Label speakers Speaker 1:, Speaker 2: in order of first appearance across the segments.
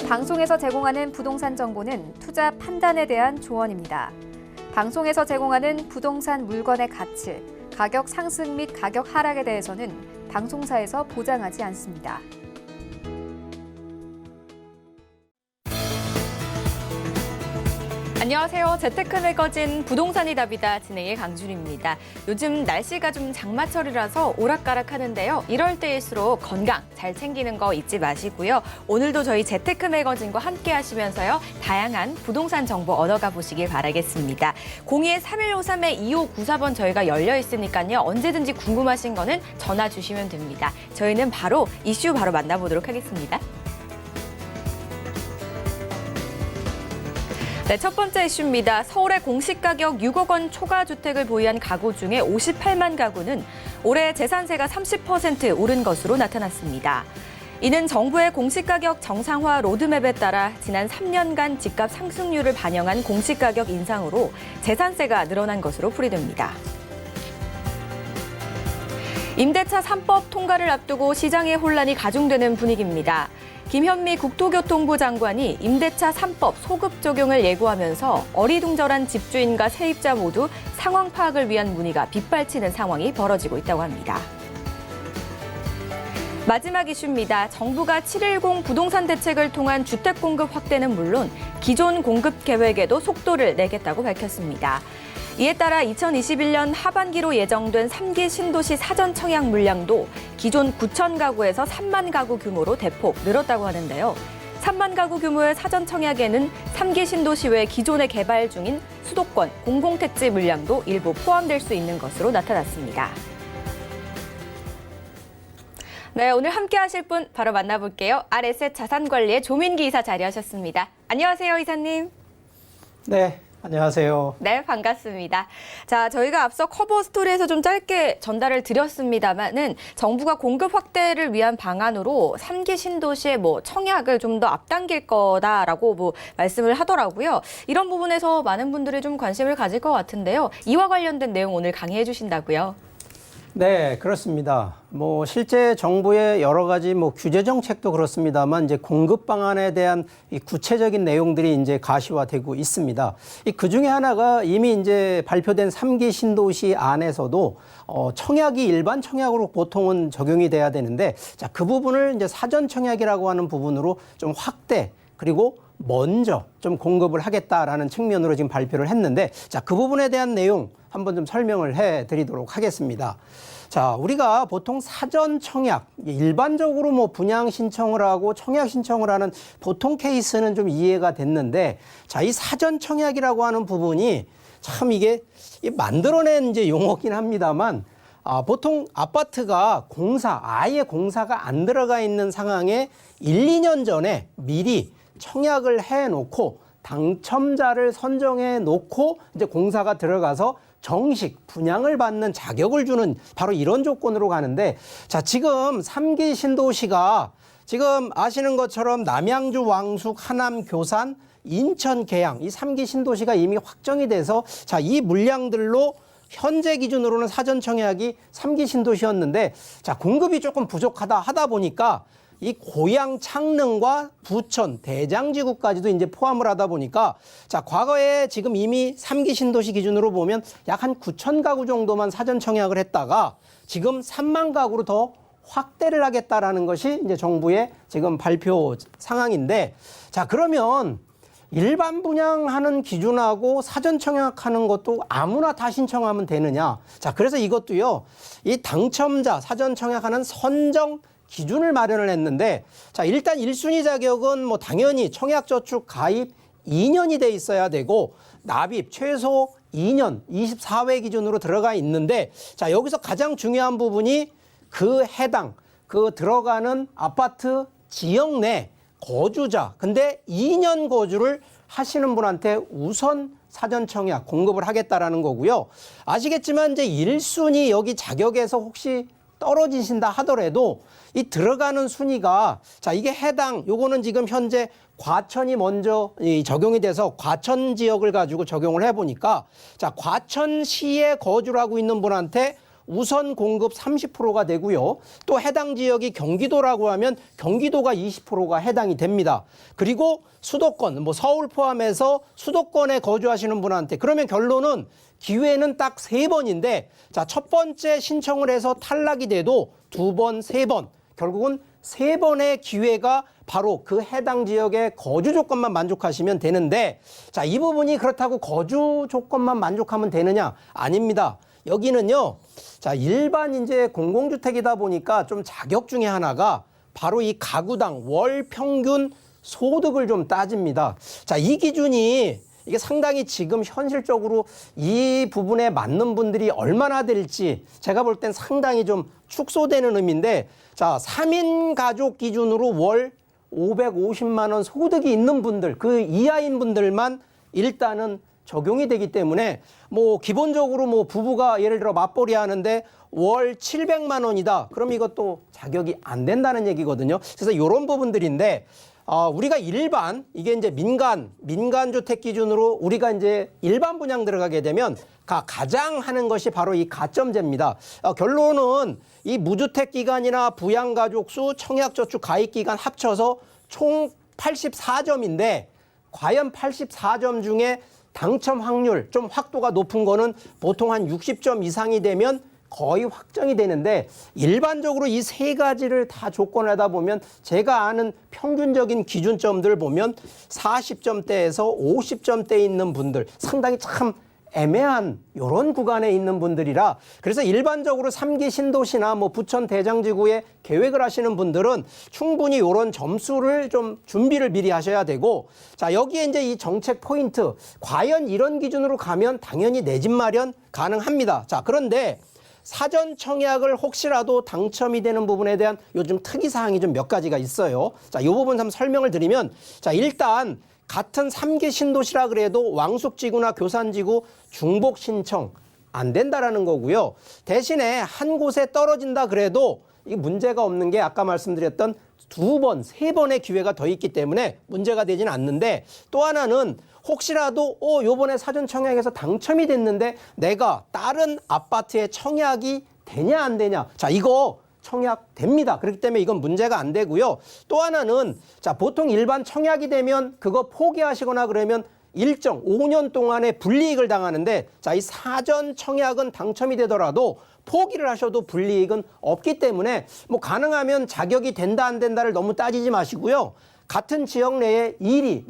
Speaker 1: 방송에서 제공하는 부동산 정보는 투자 판단에 대한 조언입니다. 방송에서 제공하는 부동산 물건의 가치, 가격 상승 및 가격 하락에 대해서는 방송사에서 보장하지 않습니다.
Speaker 2: 안녕하세요. 재테크 매거진 부동산이 답이다 진행의 강준입니다. 요즘 날씨가 좀 장마철이라서 오락가락 하는데요. 이럴 때일수록 건강 잘 챙기는 거 잊지 마시고요. 오늘도 저희 재테크 매거진과 함께 하시면서요. 다양한 부동산 정보 얻어가 보시길 바라겠습니다. 02-3153-2594번 저희가 열려 있으니까요. 언제든지 궁금하신 거는 전화 주시면 됩니다. 저희는 바로 이슈 바로 만나보도록 하겠습니다. 네, 첫 번째 이슈입니다. 서울의 공시가격 6억 원 초과 주택을 보유한 가구 중에 58만 가구는 올해 재산세가 30% 오른 것으로 나타났습니다. 이는 정부의 공시가격 정상화 로드맵에 따라 지난 3년간 집값 상승률을 반영한 공시가격 인상으로 재산세가 늘어난 것으로 풀이됩니다. 임대차 3법 통과를 앞두고 시장의 혼란이 가중되는 분위기입니다. 김현미 국토교통부 장관이 임대차 3법 소급 적용을 예고하면서 어리둥절한 집주인과 세입자 모두 상황 파악을 위한 문의가 빗발치는 상황이 벌어지고 있다고 합니다. 마지막 이슈입니다. 정부가 7.10 부동산 대책을 통한 주택 공급 확대는 물론 기존 공급 계획에도 속도를 내겠다고 밝혔습니다. 이에 따라 2021년 하반기로 예정된 3기 신도시 사전 청약 물량도 기존 9천 가구에서 3만 가구 규모로 대폭 늘었다고 하는데요. 3만 가구 규모의 사전 청약에는 3기 신도시 외 기존에 개발 중인 수도권 공공택지 물량도 일부 포함될 수 있는 것으로 나타났습니다. 네, 오늘 함께 하실 분 바로 만나볼게요. RS의 자산관리의 조민기 이사 자리하셨습니다. 안녕하세요, 이사님.
Speaker 3: 네. 안녕하세요.
Speaker 2: 네, 반갑습니다. 자, 저희가 앞서 커버 스토리에서 좀 짧게 전달을 드렸습니다만은 정부가 공급 확대를 위한 방안으로 3기 신도시의 청약을 좀 더 앞당길 거다라고 말씀을 하더라고요. 이런 부분에서 많은 분들이 좀 관심을 가질 것 같은데요. 이와 관련된 내용 오늘 강의해 주신다고요?
Speaker 3: 네, 그렇습니다. 실제 정부의 여러 가지 규제 정책도 그렇습니다만 이제 공급 방안에 대한 이 구체적인 내용들이 이제 가시화되고 있습니다. 그 중에 하나가 이미 이제 발표된 3기 신도시 안에서도 청약이 일반 청약으로 보통은 적용이 돼야 되는데 자, 그 부분을 이제 사전 청약이라고 하는 부분으로 좀 확대 그리고 먼저 좀 공급을 하겠다라는 측면으로 지금 발표를 했는데 자, 그 부분에 대한 내용 한번 좀 설명을 해 드리도록 하겠습니다. 자, 우리가 보통 사전 청약, 일반적으로 분양 신청을 하고 청약 신청을 하는 보통 케이스는 좀 이해가 됐는데 자, 이 사전 청약이라고 하는 부분이 참 이게 만들어낸 이제 용어긴 합니다만 보통 아파트가 아예 공사가 안 들어가 있는 상황에 1, 2년 전에 미리 청약을 해 놓고 당첨자를 선정해 놓고 이제 공사가 들어가서 정식 분양을 받는 자격을 주는 바로 이런 조건으로 가는데 자, 지금 3기 신도시가 지금 아시는 것처럼 남양주, 왕숙, 하남, 교산, 인천, 계양 이 3기 신도시가 이미 확정이 돼서 자, 이 물량들로 현재 기준으로는 사전 청약이 3기 신도시였는데 자, 공급이 조금 부족하다 하다 보니까 이 고양, 창릉과 부천, 대장지구까지도 이제 포함을 하다 보니까 자, 과거에 지금 이미 3기 신도시 기준으로 보면 약 한 9천 가구 정도만 사전 청약을 했다가 지금 3만 가구로 더 확대를 하겠다라는 것이 이제 정부의 지금 발표 상황인데 자, 그러면 일반 분양하는 기준하고 사전 청약하는 것도 아무나 다 신청하면 되느냐? 자, 그래서 이것도요. 이 당첨자 사전 청약하는 선정 기준을 마련을 했는데 자, 일단 1순위 자격은 당연히 청약저축 가입 2년이 돼 있어야 되고 납입 최소 2년 24회 기준으로 들어가 있는데 자, 여기서 가장 중요한 부분이 그 들어가는 아파트 지역 내 거주자 근데 2년 거주를 하시는 분한테 우선 사전 청약 공급을 하겠다라는 거고요. 아시겠지만 이제 1순위 여기 자격에서 혹시 떨어지신다 하더라도 이 들어가는 순위가 자, 이게 요거는 지금 현재 과천이 먼저 적용이 돼서 과천 지역을 가지고 적용을 해보니까 자, 과천시에 거주를 하고 있는 분한테 우선 공급 30%가 되고요. 또 해당 지역이 경기도라고 하면 경기도가 20%가 해당이 됩니다. 그리고 수도권, 뭐 서울 포함해서 수도권에 거주하시는 분한테 그러면 결론은 기회는 딱 3번인데 자, 첫 번째 신청을 해서 탈락이 돼도 2번, 3번 결국은 3번의 기회가 바로 그 해당 지역의 거주 조건만 만족하시면 되는데 자, 이 부분이 그렇다고 거주 조건만 만족하면 되느냐? 아닙니다. 여기는요. 자, 일반 이제 공공주택이다 보니까 좀 자격 중에 하나가 바로 이 가구당 월 평균 소득을 좀 따집니다. 자, 이 기준이 이게 상당히 지금 현실적으로 이 부분에 맞는 분들이 얼마나 될지 제가 볼 땐 상당히 좀 축소되는 의미인데 자, 3인 가족 기준으로 월 550만 원 소득이 있는 분들, 그 이하인 분들만 일단은 적용이 되기 때문에 뭐 기본적으로 뭐 부부가 예를 들어 맞벌이 하는데 월 700만 원이다. 그럼 이것도 자격이 안 된다는 얘기거든요. 그래서 이런 부분들인데 우리가 일반 이게 이제 민간 주택 기준으로 우리가 이제 일반 분양 들어가게 되면 가장 하는 것이 바로 이 가점제입니다. 결론은 이 무주택 기간이나 부양 가족 수, 청약 저축 가입 기간 합쳐서 총 84점인데 과연 84점 중에 당첨 확률 좀 확도가 높은 거는 보통 한 60점 이상이 되면 거의 확정이 되는데 일반적으로 이 세 가지를 다 조건을 하다 보면 제가 아는 평균적인 기준점들 보면 40점대에서 50점대 있는 분들 상당히 참 애매한 이런 구간에 있는 분들이라 그래서 일반적으로 3기 신도시나 뭐 부천 대장지구에 계획을 하시는 분들은 충분히 이런 점수를 좀 준비를 미리 하셔야 되고 자 여기에 이제 이 정책 포인트 과연 이런 기준으로 가면 당연히 내 집 마련 가능합니다. 자 그런데 사전 청약을 혹시라도 당첨이 되는 부분에 대한 요즘 특이사항이 좀 몇 가지가 있어요. 자, 이 부분 한번 설명을 드리면 자 일단 같은 3기 신도시라 그래도 왕숙지구나 교산지구 중복 신청 안 된다라는 거고요. 대신에 한 곳에 떨어진다 그래도 이 문제가 없는 게 아까 말씀드렸던 2번, 3번의 기회가 더 있기 때문에 문제가 되지는 않는데 또 하나는 혹시라도 요번에 사전 청약에서 당첨이 됐는데 내가 다른 아파트에 청약이 되냐 안 되냐. 자, 이거 청약됩니다. 그렇기 때문에 이건 문제가 안 되고요. 또 하나는 자, 보통 일반 청약이 되면 그거 포기하시거나 그러면 일정 5년 동안의 불이익을 당하는데 자, 이 사전 청약은 당첨이 되더라도 포기를 하셔도 불이익은 없기 때문에 뭐 가능하면 자격이 된다 안 된다를 너무 따지지 마시고요. 같은 지역 내에 미리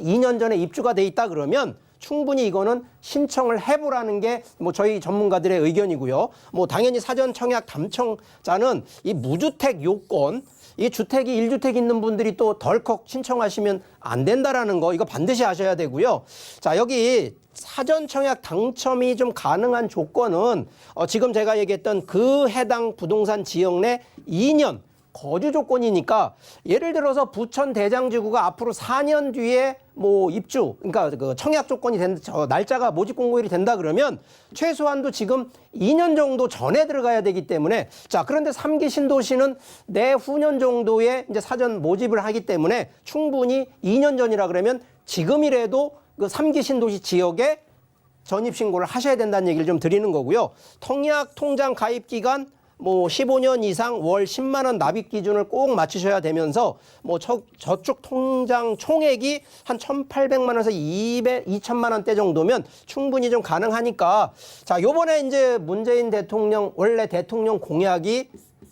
Speaker 3: 2년 전에 입주가 돼 있다 그러면 충분히 이거는 신청을 해보라는 게 뭐 저희 전문가들의 의견이고요. 뭐 당연히 사전 청약 당첨자는 이 무주택 요건, 이 주택이 1주택 있는 분들이 또 덜컥 신청하시면 안 된다라는 거 이거 반드시 아셔야 되고요. 자 여기 사전 청약 당첨이 좀 가능한 조건은 지금 제가 얘기했던 그 해당 부동산 지역 내 2년 거주 조건이니까 예를 들어서 부천 대장지구가 앞으로 4년 뒤에 뭐 입주 그러니까 그 청약 조건이 날짜가 모집 공고일이 된다 그러면 최소한도 지금 2년 정도 전에 들어가야 되기 때문에 자 그런데 3기 신도시는 내후년 정도에 이제 사전 모집을 하기 때문에 충분히 2년 전이라 그러면 지금이라도 그 3기 신도시 지역에 전입신고를 하셔야 된다는 얘기를 좀 드리는 거고요. 청약 통장 가입 기간 뭐 15년 이상 월 10만 원 납입 기준을 꼭 맞추셔야 되면서 뭐 저축 통장 총액이 한 1,800만 원에서 2,000만 원대 정도면 충분히 좀 가능하니까 자, 요번에 이제 문재인 대통령 원래 대통령 공약이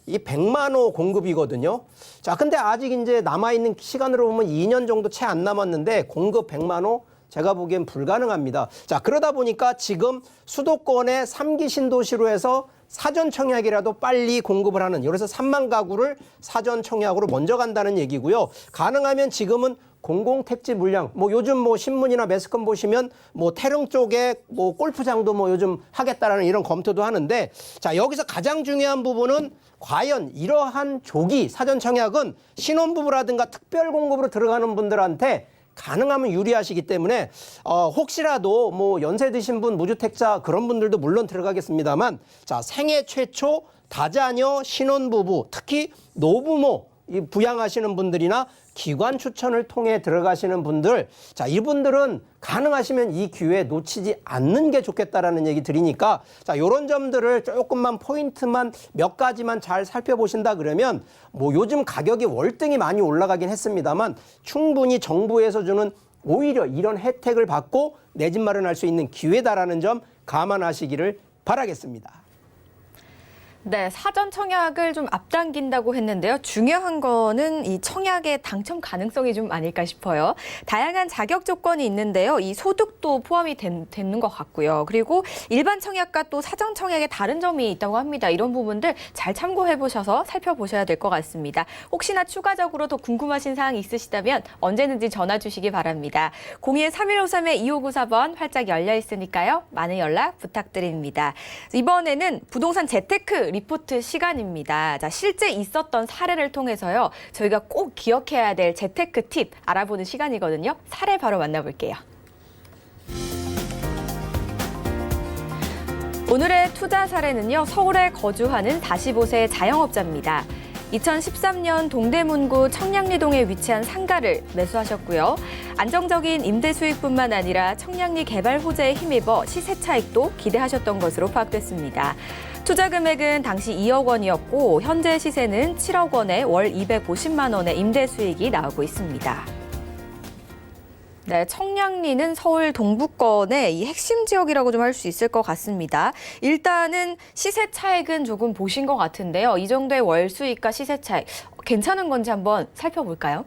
Speaker 3: 이 100만 호 공급이거든요. 자, 근데 아직 이제 남아 있는 시간으로 보면 2년 정도 채 안 남았는데 공급 100만 호 제가 보기엔 불가능합니다. 자, 그러다 보니까 지금 수도권의 3기 신도시로 해서 사전 청약이라도 빨리 공급을 하는 그래서 3만 가구를 사전 청약으로 먼저 간다는 얘기고요. 가능하면 지금은 공공택지 물량 뭐 요즘 뭐 신문이나 매스컴 보시면 뭐 태릉 쪽에 뭐 골프장도 뭐 요즘 하겠다라는 이런 검토도 하는데 자 여기서 가장 중요한 부분은 과연 이러한 조기 사전 청약은 신혼부부라든가 특별 공급으로 들어가는 분들한테 가능하면 유리하시기 때문에 혹시라도 뭐 연세 드신 분 무주택자 그런 분들도 물론 들어가겠습니다만 자 생애 최초 다자녀 신혼부부 특히 노부모 이 부양하시는 분들이나 기관 추천을 통해 들어가시는 분들, 자, 이분들은 가능하시면 이 기회 놓치지 않는 게 좋겠다라는 얘기 드리니까, 자, 요런 점들을 조금만 포인트만 몇 가지만 잘 살펴보신다 그러면, 뭐 요즘 가격이 월등히 많이 올라가긴 했습니다만 충분히 정부에서 주는 오히려 이런 혜택을 받고 내 집 마련할 수 있는 기회다라는 점 감안하시기를 바라겠습니다.
Speaker 2: 네, 사전 청약을 좀 앞당긴다고 했는데요. 중요한 거는 이 청약의 당첨 가능성이 좀 아닐까 싶어요. 다양한 자격 조건이 있는데요. 이 소득도 포함이 되는 것 같고요. 그리고 일반 청약과 또 사전 청약에 다른 점이 있다고 합니다. 이런 부분들 잘 참고해 보셔서 살펴보셔야 될 것 같습니다. 혹시나 추가적으로 더 궁금하신 사항이 있으시다면 언제든지 전화 주시기 바랍니다. 02-3153-2594번 활짝 열려 있으니까요. 많은 연락 부탁드립니다. 이번에는 부동산 재테크 리포트 시간입니다. 자, 실제 있었던 사례를 통해서요. 저희가 꼭 기억해야 될 재테크 팁 알아보는 시간이거든요. 사례 바로 만나볼게요. 오늘의 투자 사례는요. 서울에 거주하는 45세 자영업자입니다. 2013년 동대문구 청량리동에 위치한 상가를 매수하셨고요. 안정적인 임대 수익뿐만 아니라 청량리 개발 호재에 힘입어 시세 차익도 기대하셨던 것으로 파악됐습니다. 투자 금액은 당시 2억 원이었고 현재 시세는 7억 원에 월 250만 원의 임대 수익이 나오고 있습니다. 네, 청량리는 서울 동부권의 이 핵심 지역이라고 좀 할 수 있을 것 같습니다. 일단은 시세 차익은 조금 보신 것 같은데요. 이 정도의 월 수익과 시세 차익 괜찮은 건지 한번 살펴볼까요?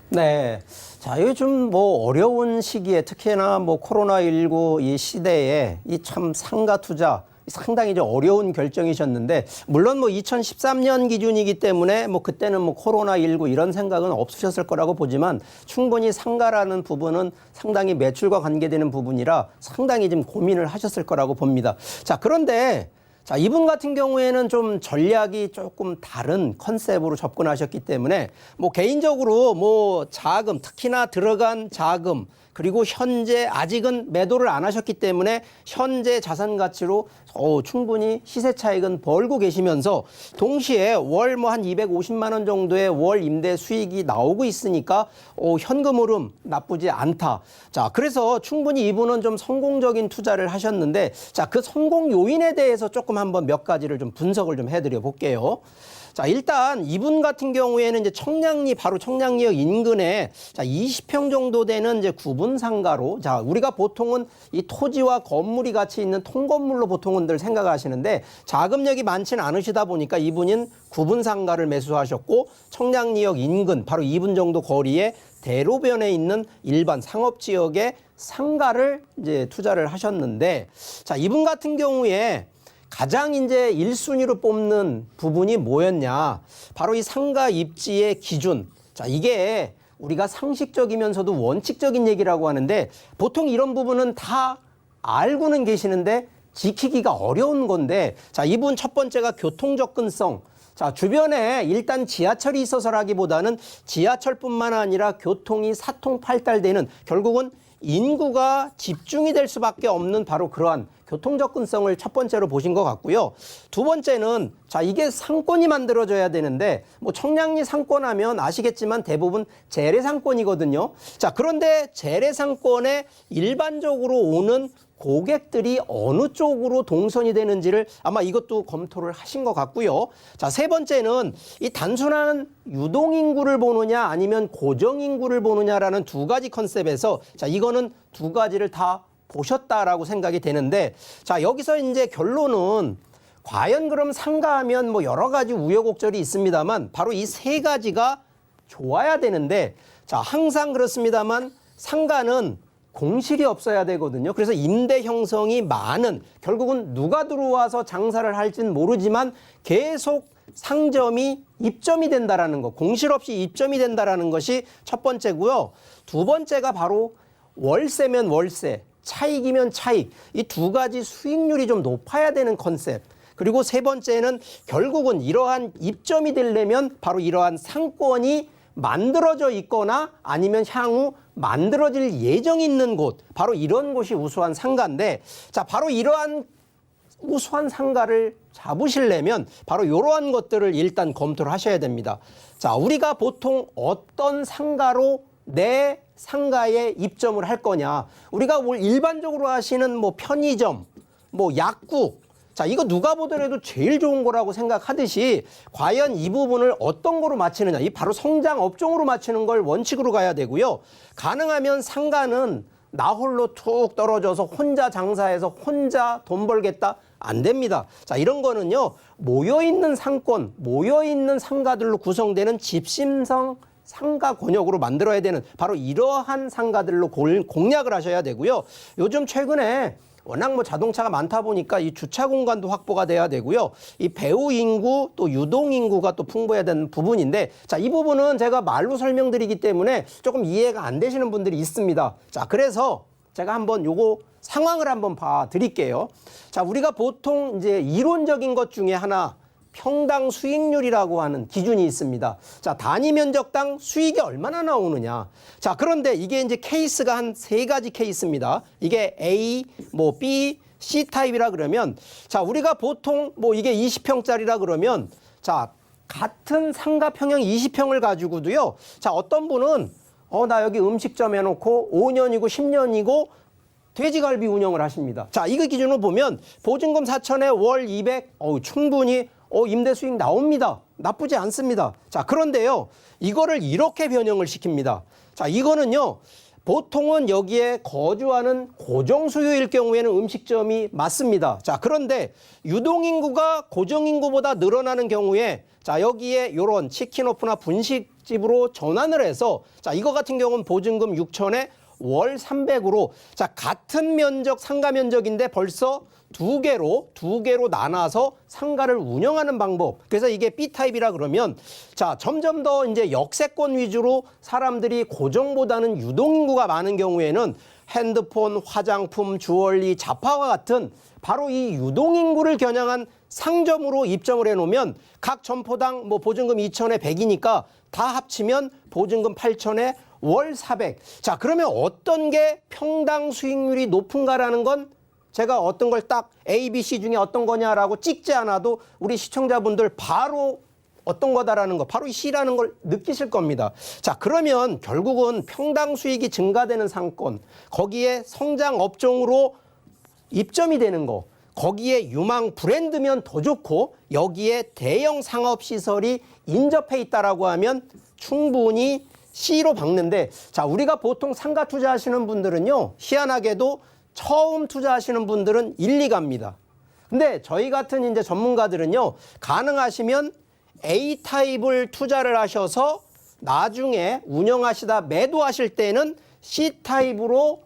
Speaker 3: 네. 자, 요즘 뭐 어려운 시기에 특히나 뭐 코로나19 이 시대에 이 참 상가 투자 상당히 좀 어려운 결정이셨는데, 물론 뭐 2013년 기준이기 때문에 뭐 그때는 뭐 코로나19 이런 생각은 없으셨을 거라고 보지만 충분히 상가라는 부분은 상당히 매출과 관계되는 부분이라 상당히 좀 고민을 하셨을 거라고 봅니다. 자, 그런데 자, 이분 같은 경우에는 좀 전략이 조금 다른 컨셉으로 접근하셨기 때문에 뭐 개인적으로 뭐 자금, 특히나 들어간 자금, 그리고 현재 아직은 매도를 안 하셨기 때문에 현재 자산 가치로 충분히 시세 차익은 벌고 계시면서 동시에 월 뭐 한 250만 원 정도의 월 임대 수익이 나오고 있으니까 현금 흐름 나쁘지 않다. 자, 그래서 충분히 이분은 좀 성공적인 투자를 하셨는데, 자, 그 성공 요인에 대해서 조금 한번 몇 가지를 좀 분석을 좀 해드려 볼게요. 자, 일단 이분 같은 경우에는 이제 바로 청량리역 인근에 자, 20평 정도 되는 이제 구분 상가로, 자, 우리가 보통은 이 토지와 건물이 같이 있는 통건물로 보통은들 생각하시는데 자금력이 많지는 않으시다 보니까 이분은 구분 상가를 매수하셨고 청량리역 인근 바로 2분 정도 거리에 대로변에 있는 일반 상업 지역에 상가를 이제 투자를 하셨는데, 자, 이분 같은 경우에 가장 이제 1순위로 뽑는 부분이 뭐였냐? 바로 이 상가 입지의 기준. 자, 이게 우리가 상식적이면서도 원칙적인 얘기라고 하는데 보통 이런 부분은 다 알고는 계시는데 지키기가 어려운 건데, 자, 이분 첫 번째가 교통 접근성. 자, 주변에 일단 지하철이 있어서라기보다는 지하철뿐만 아니라 교통이 사통팔달되는, 결국은 인구가 집중이 될 수밖에 없는 바로 그러한 교통 접근성을 첫 번째로 보신 것 같고요. 두 번째는 자, 이게 상권이 만들어져야 되는데 뭐 청량리 상권하면 아시겠지만 대부분 재래상권이거든요. 자, 그런데 재래상권에 일반적으로 오는 고객들이 어느 쪽으로 동선이 되는지를 아마 이것도 검토를 하신 것 같고요. 자, 세 번째는 이 단순한 유동인구를 보느냐 아니면 고정인구를 보느냐라는 두 가지 컨셉에서 자, 이거는 두 가지를 다 보셨다라고 생각이 되는데, 자, 여기서 이제 결론은 과연 그럼 상가하면 뭐 여러 가지 우여곡절이 있습니다만 바로 이 세 가지가 좋아야 되는데, 자, 항상 그렇습니다만 상가는 공실이 없어야 되거든요. 그래서 임대 형성이 많은, 결국은 누가 들어와서 장사를 할지는 모르지만 계속 상점이 입점이 된다라는 거, 공실 없이 입점이 된다라는 것이 첫 번째고요. 두 번째가 바로 월세면 월세, 차익이면 차익, 이 두 가지 수익률이 좀 높아야 되는 컨셉. 그리고 세 번째는 결국은 이러한 입점이 되려면 바로 이러한 상권이 만들어져 있거나 아니면 향후 만들어질 예정이 있는 곳, 바로 이런 곳이 우수한 상가인데, 자, 바로 이러한 우수한 상가를 잡으시려면 바로 이러한 것들을 일단 검토를 하셔야 됩니다. 자, 우리가 보통 어떤 상가로 내 상가에 입점을 할 거냐. 우리가 일반적으로 하시는 뭐 편의점, 뭐 약국, 자, 이거 누가 보더라도 제일 좋은 거라고 생각하듯이 과연 이 부분을 어떤 거로 맞추느냐. 이 바로 성장 업종으로 맞추는 걸 원칙으로 가야 되고요. 가능하면 상가는 나 홀로 툭 떨어져서 혼자 장사해서 혼자 돈 벌겠다? 안 됩니다. 자, 이런 거는요, 모여있는 상권, 모여있는 상가들로 구성되는 집심성 상가 권역으로 만들어야 되는 바로 이러한 상가들로 공략을 하셔야 되고요. 요즘 최근에 워낙 뭐 자동차가 많다 보니까 이 주차 공간도 확보가 돼야 되고요. 이 배후 인구 또 유동 인구가 또 풍부해야 되는 부분인데, 자, 이 부분은 제가 말로 설명드리기 때문에 조금 이해가 안 되시는 분들이 있습니다. 자, 그래서 제가 한번 요거 상황을 한번 봐 드릴게요. 자, 우리가 보통 이제 이론적인 것 중에 하나 평당 수익률이라고 하는 기준이 있습니다. 자, 단위 면적당 수익이 얼마나 나오느냐. 자, 그런데 이게 이제 케이스가 한 3가지 케이스입니다. 이게 A, 뭐 B, C 타입이라 그러면, 자, 우리가 보통 뭐 이게 20평짜리라 그러면, 자, 같은 상가 평형 20평을 가지고도요. 자, 어떤 분은 나 여기 음식점 해놓고 5년이고 10년이고 돼지갈비 운영을 하십니다. 자, 이거 기준으로 보면 보증금 4천에 월 200, 충분히 임대 수익 나옵니다. 나쁘지 않습니다. 자, 그런데요, 이거를 이렇게 변형을 시킵니다. 자, 이거는요, 보통은 여기에 거주하는 고정 수요일 경우에는 음식점이 맞습니다. 자, 그런데 유동인구가 고정인구보다 늘어나는 경우에, 자, 여기에 요런 치킨오프나 분식집으로 전환을 해서, 자, 이거 같은 경우는 보증금 6천에 월 300으로, 자, 같은 면적, 상가 면적인데 벌써 두 개로 나눠서 상가를 운영하는 방법. 그래서 이게 B타입이라 그러면, 자, 점점 더 이제 역세권 위주로 사람들이 고정보다는 유동인구가 많은 경우에는 핸드폰, 화장품, 주얼리, 잡화와 같은 바로 이 유동인구를 겨냥한 상점으로 입점을 해놓으면 각 점포당 뭐 보증금 2천에 100이니까 다 합치면 보증금 8천에 월 400. 자, 그러면 어떤 게 평당 수익률이 높은가라는 건 제가 어떤 걸 딱 A, B, C 중에 어떤 거냐라고 찍지 않아도 우리 시청자분들 바로 어떤 거다라는 거, 바로 이 C라는 걸 느끼실 겁니다. 자, 그러면 결국은 평당 수익이 증가되는 상권, 거기에 성장 업종으로 입점이 되는 거, 거기에 유망 브랜드면 더 좋고 여기에 대형 상업시설이 인접해 있다라고 하면 충분히 C로 박는데, 자, 우리가 보통 상가 투자하시는 분들은요, 희한하게도 처음 투자하시는 분들은 1, 2가입니다. 근데 저희 같은 이제 전문가들은요, 가능하시면 A 타입을 투자를 하셔서 나중에 운영하시다 매도하실 때는 C 타입으로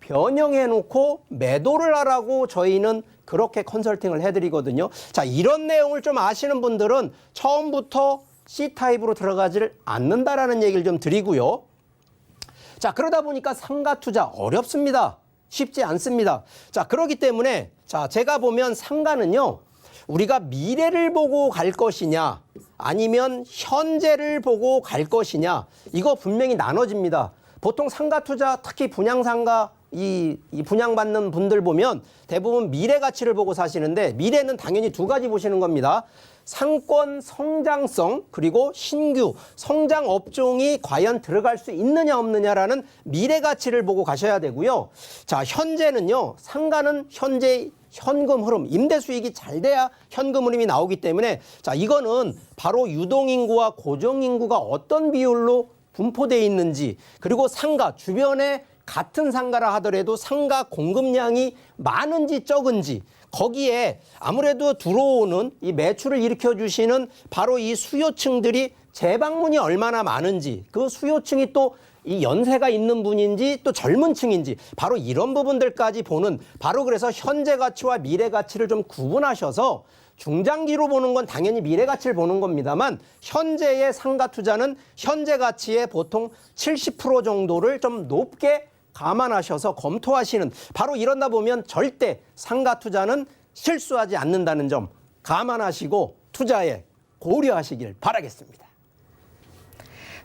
Speaker 3: 변형해 놓고 매도를 하라고 저희는 그렇게 컨설팅을 해드리거든요. 자, 이런 내용을 좀 아시는 분들은 처음부터 C 타입으로 들어가지를 않는다라는 얘기를 좀 드리고요. 자, 그러다 보니까 상가 투자 어렵습니다. 쉽지 않습니다. 자, 그렇기 때문에, 자, 제가 보면 상가는요, 우리가 미래를 보고 갈 것이냐, 아니면 현재를 보고 갈 것이냐, 이거 분명히 나눠집니다. 보통 상가 투자, 특히 분양상가, 이 분양받는 분들 보면 대부분 미래 가치를 보고 사시는데, 미래는 당연히 2가지 보시는 겁니다. 상권 성장성, 그리고 신규 성장 업종이 과연 들어갈 수 있느냐 없느냐라는 미래 가치를 보고 가셔야 되고요. 자, 현재는요, 상가는 현재 현금 흐름, 임대 수익이 잘 돼야 현금 흐름이 나오기 때문에, 자, 이거는 바로 유동인구와 고정인구가 어떤 비율로 분포되어 있는지, 그리고 상가 주변에 같은 상가라 하더라도 상가 공급량이 많은지 적은지, 거기에 아무래도 들어오는 이 매출을 일으켜주시는 바로 이 수요층들이 재방문이 얼마나 많은지, 그 수요층이 또 이 연세가 있는 분인지 또 젊은 층인지, 바로 이런 부분들까지 보는, 바로 그래서 현재 가치와 미래 가치를 좀 구분하셔서, 중장기로 보는 건 당연히 미래 가치를 보는 겁니다만, 현재의 상가 투자는 현재 가치의 보통 70% 정도를 좀 높게 감안하셔서 검토하시는, 바로 이런다 보면 절대 상가 투자는 실수하지 않는다는 점 감안하시고 투자에 고려하시길 바라겠습니다.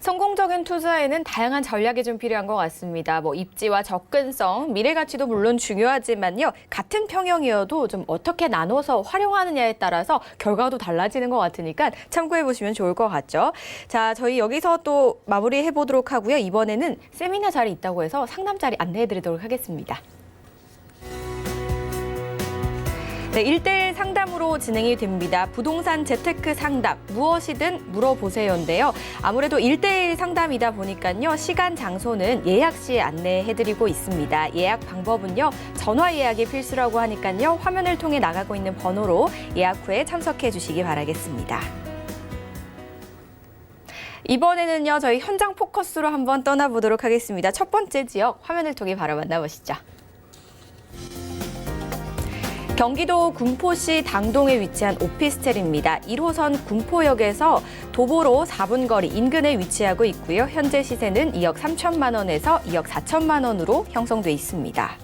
Speaker 2: 성공적인 투자에는 다양한 전략이 좀 필요한 것 같습니다. 입지와 접근성, 미래 가치도 물론 중요하지만요. 같은 평형이어도 좀 어떻게 나눠서 활용하느냐에 따라서 결과도 달라지는 것 같으니까 참고해 보시면 좋을 것 같죠. 자, 저희 여기서 또 마무리해 보도록 하고요. 이번에는 세미나 자리 있다고 해서 상담 자리 안내해 드리도록 하겠습니다. 네, 1대1 상담으로 진행이 됩니다. 부동산 재테크 상담, 무엇이든 물어보세요인데요. 아무래도 1대1 상담이다 보니까요. 시간, 장소는 예약 시에 안내해드리고 있습니다. 예약 방법은요. 전화 예약이 필수라고 하니까요. 화면을 통해 나가고 있는 번호로 예약 후에 참석해 주시기 바라겠습니다. 이번에는요. 저희 현장 포커스로 한번 떠나보도록 하겠습니다. 첫 번째 지역 화면을 통해 바로 만나보시죠. 경기도 군포시 당동에 위치한 오피스텔입니다. 1호선 군포역에서 도보로 4분 거리 인근에 위치하고 있고요. 현재 시세는 2억 3천만 원에서 2억 4천만 원으로 형성돼 있습니다.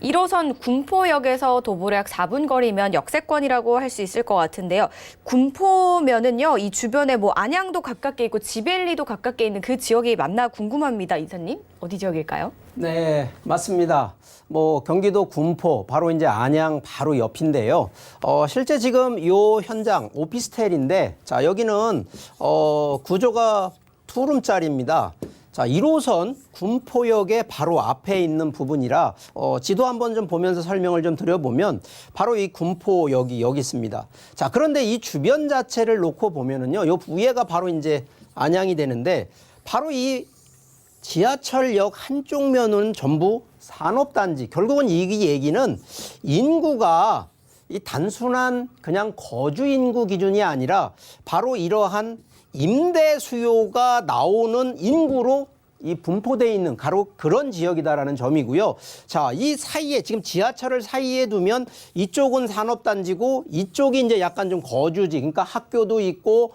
Speaker 2: 1호선 군포역에서 도보로 약 4분 거리면 역세권이라고 할 수 있을 것 같은데요. 군포면은요, 이 주변에 안양도 가깝게 있고 지벨리도 가깝게 있는 그 지역이 맞나 궁금합니다. 이사님, 어디 지역일까요?
Speaker 3: 네, 맞습니다. 경기도 군포, 바로 이제 안양 바로 옆인데요. 실제 지금 이 현장 오피스텔인데, 자, 여기는, 구조가 투룸짜리입니다. 자, 1호선 군포역의 바로 앞에 있는 부분이라 지도 한번 좀 보면서 설명을 좀 드려보면 바로 이 군포역이 여기 있습니다. 자, 그런데 이 주변 자체를 놓고 보면은요, 요 위에가 바로 이제 안양이 되는데 바로 이 지하철역 한쪽 면은 전부 산업단지. 결국은 이 얘기는 인구가 이 단순한 그냥 거주 인구 기준이 아니라 바로 이러한 임대 수요가 나오는 인구로 이 분포되어 있는 바로 그런 지역이다라는 점이고요. 자, 이 사이에 지금 지하철을 사이에 두면 이쪽은 산업단지고 이쪽이 이제 약간 좀 거주지. 그러니까 학교도 있고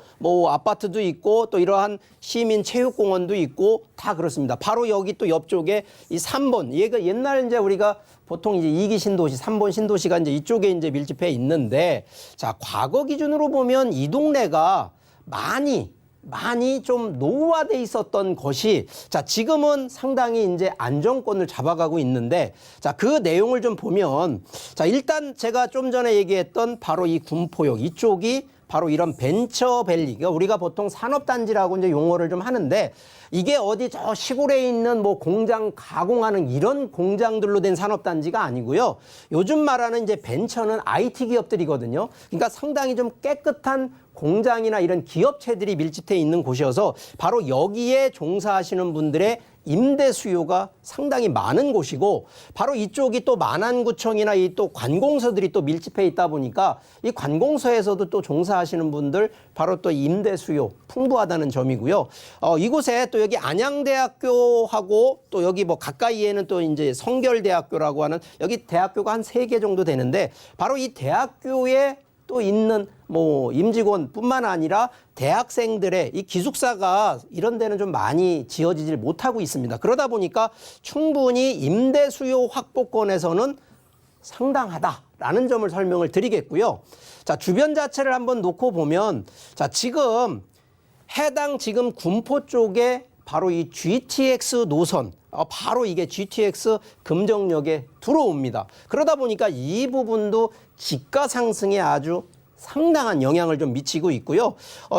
Speaker 3: 아파트도 있고 또 이러한 시민 체육공원도 있고 다 그렇습니다. 바로 여기 또 옆쪽에 이 3번. 얘가 옛날 이제 우리가 보통 이제 2기 신도시, 3번 신도시가 이제 이쪽에 이제 밀집해 있는데 자, 과거 기준으로 보면 이 동네가 많이 좀 노후화돼 있었던 것이 자, 지금은 상당히 이제 안정권을 잡아가고 있는데 자, 그 내용을 좀 보면 자, 일단 제가 좀 전에 얘기했던 바로 이 군포역 이쪽이 바로 이런 벤처밸리, 그러니까 우리가 보통 산업단지라고 이제 용어를 좀 하는데 이게 어디 저 시골에 있는 공장 가공하는 이런 공장들로 된 산업단지가 아니고요. 요즘 말하는 이제 벤처는 IT 기업들이거든요. 그러니까 상당히 좀 깨끗한 공장이나 이런 기업체들이 밀집해 있는 곳이어서 바로 여기에 종사하시는 분들의 임대 수요가 상당히 많은 곳이고 바로 이쪽이 또 만안구청이나 이 또 관공서들이 또 밀집해 있다 보니까 이 관공서에서도 또 종사하시는 분들 바로 또 임대 수요 풍부하다는 점이고요. 이곳에 또 여기 안양대학교하고 또 여기 가까이에는 또 이제 성결대학교라고 하는 여기 대학교가 한 3개 정도 되는데 바로 이 대학교에 또 있는 임직원뿐만 아니라 대학생들의 이 기숙사가 이런 데는 좀 많이 지어지질 못하고 있습니다. 그러다 보니까 충분히 임대 수요 확보권에서는 상당하다라는 점을 설명을 드리겠고요. 자, 주변 자체를 한번 놓고 보면 자, 지금 지금 군포 쪽에 바로 이 GTX 노선 바로 이게 GTX 금정역에 들어옵니다. 그러다 보니까 이 부분도 집가 상승에 아주 상당한 영향을 좀 미치고 있고요.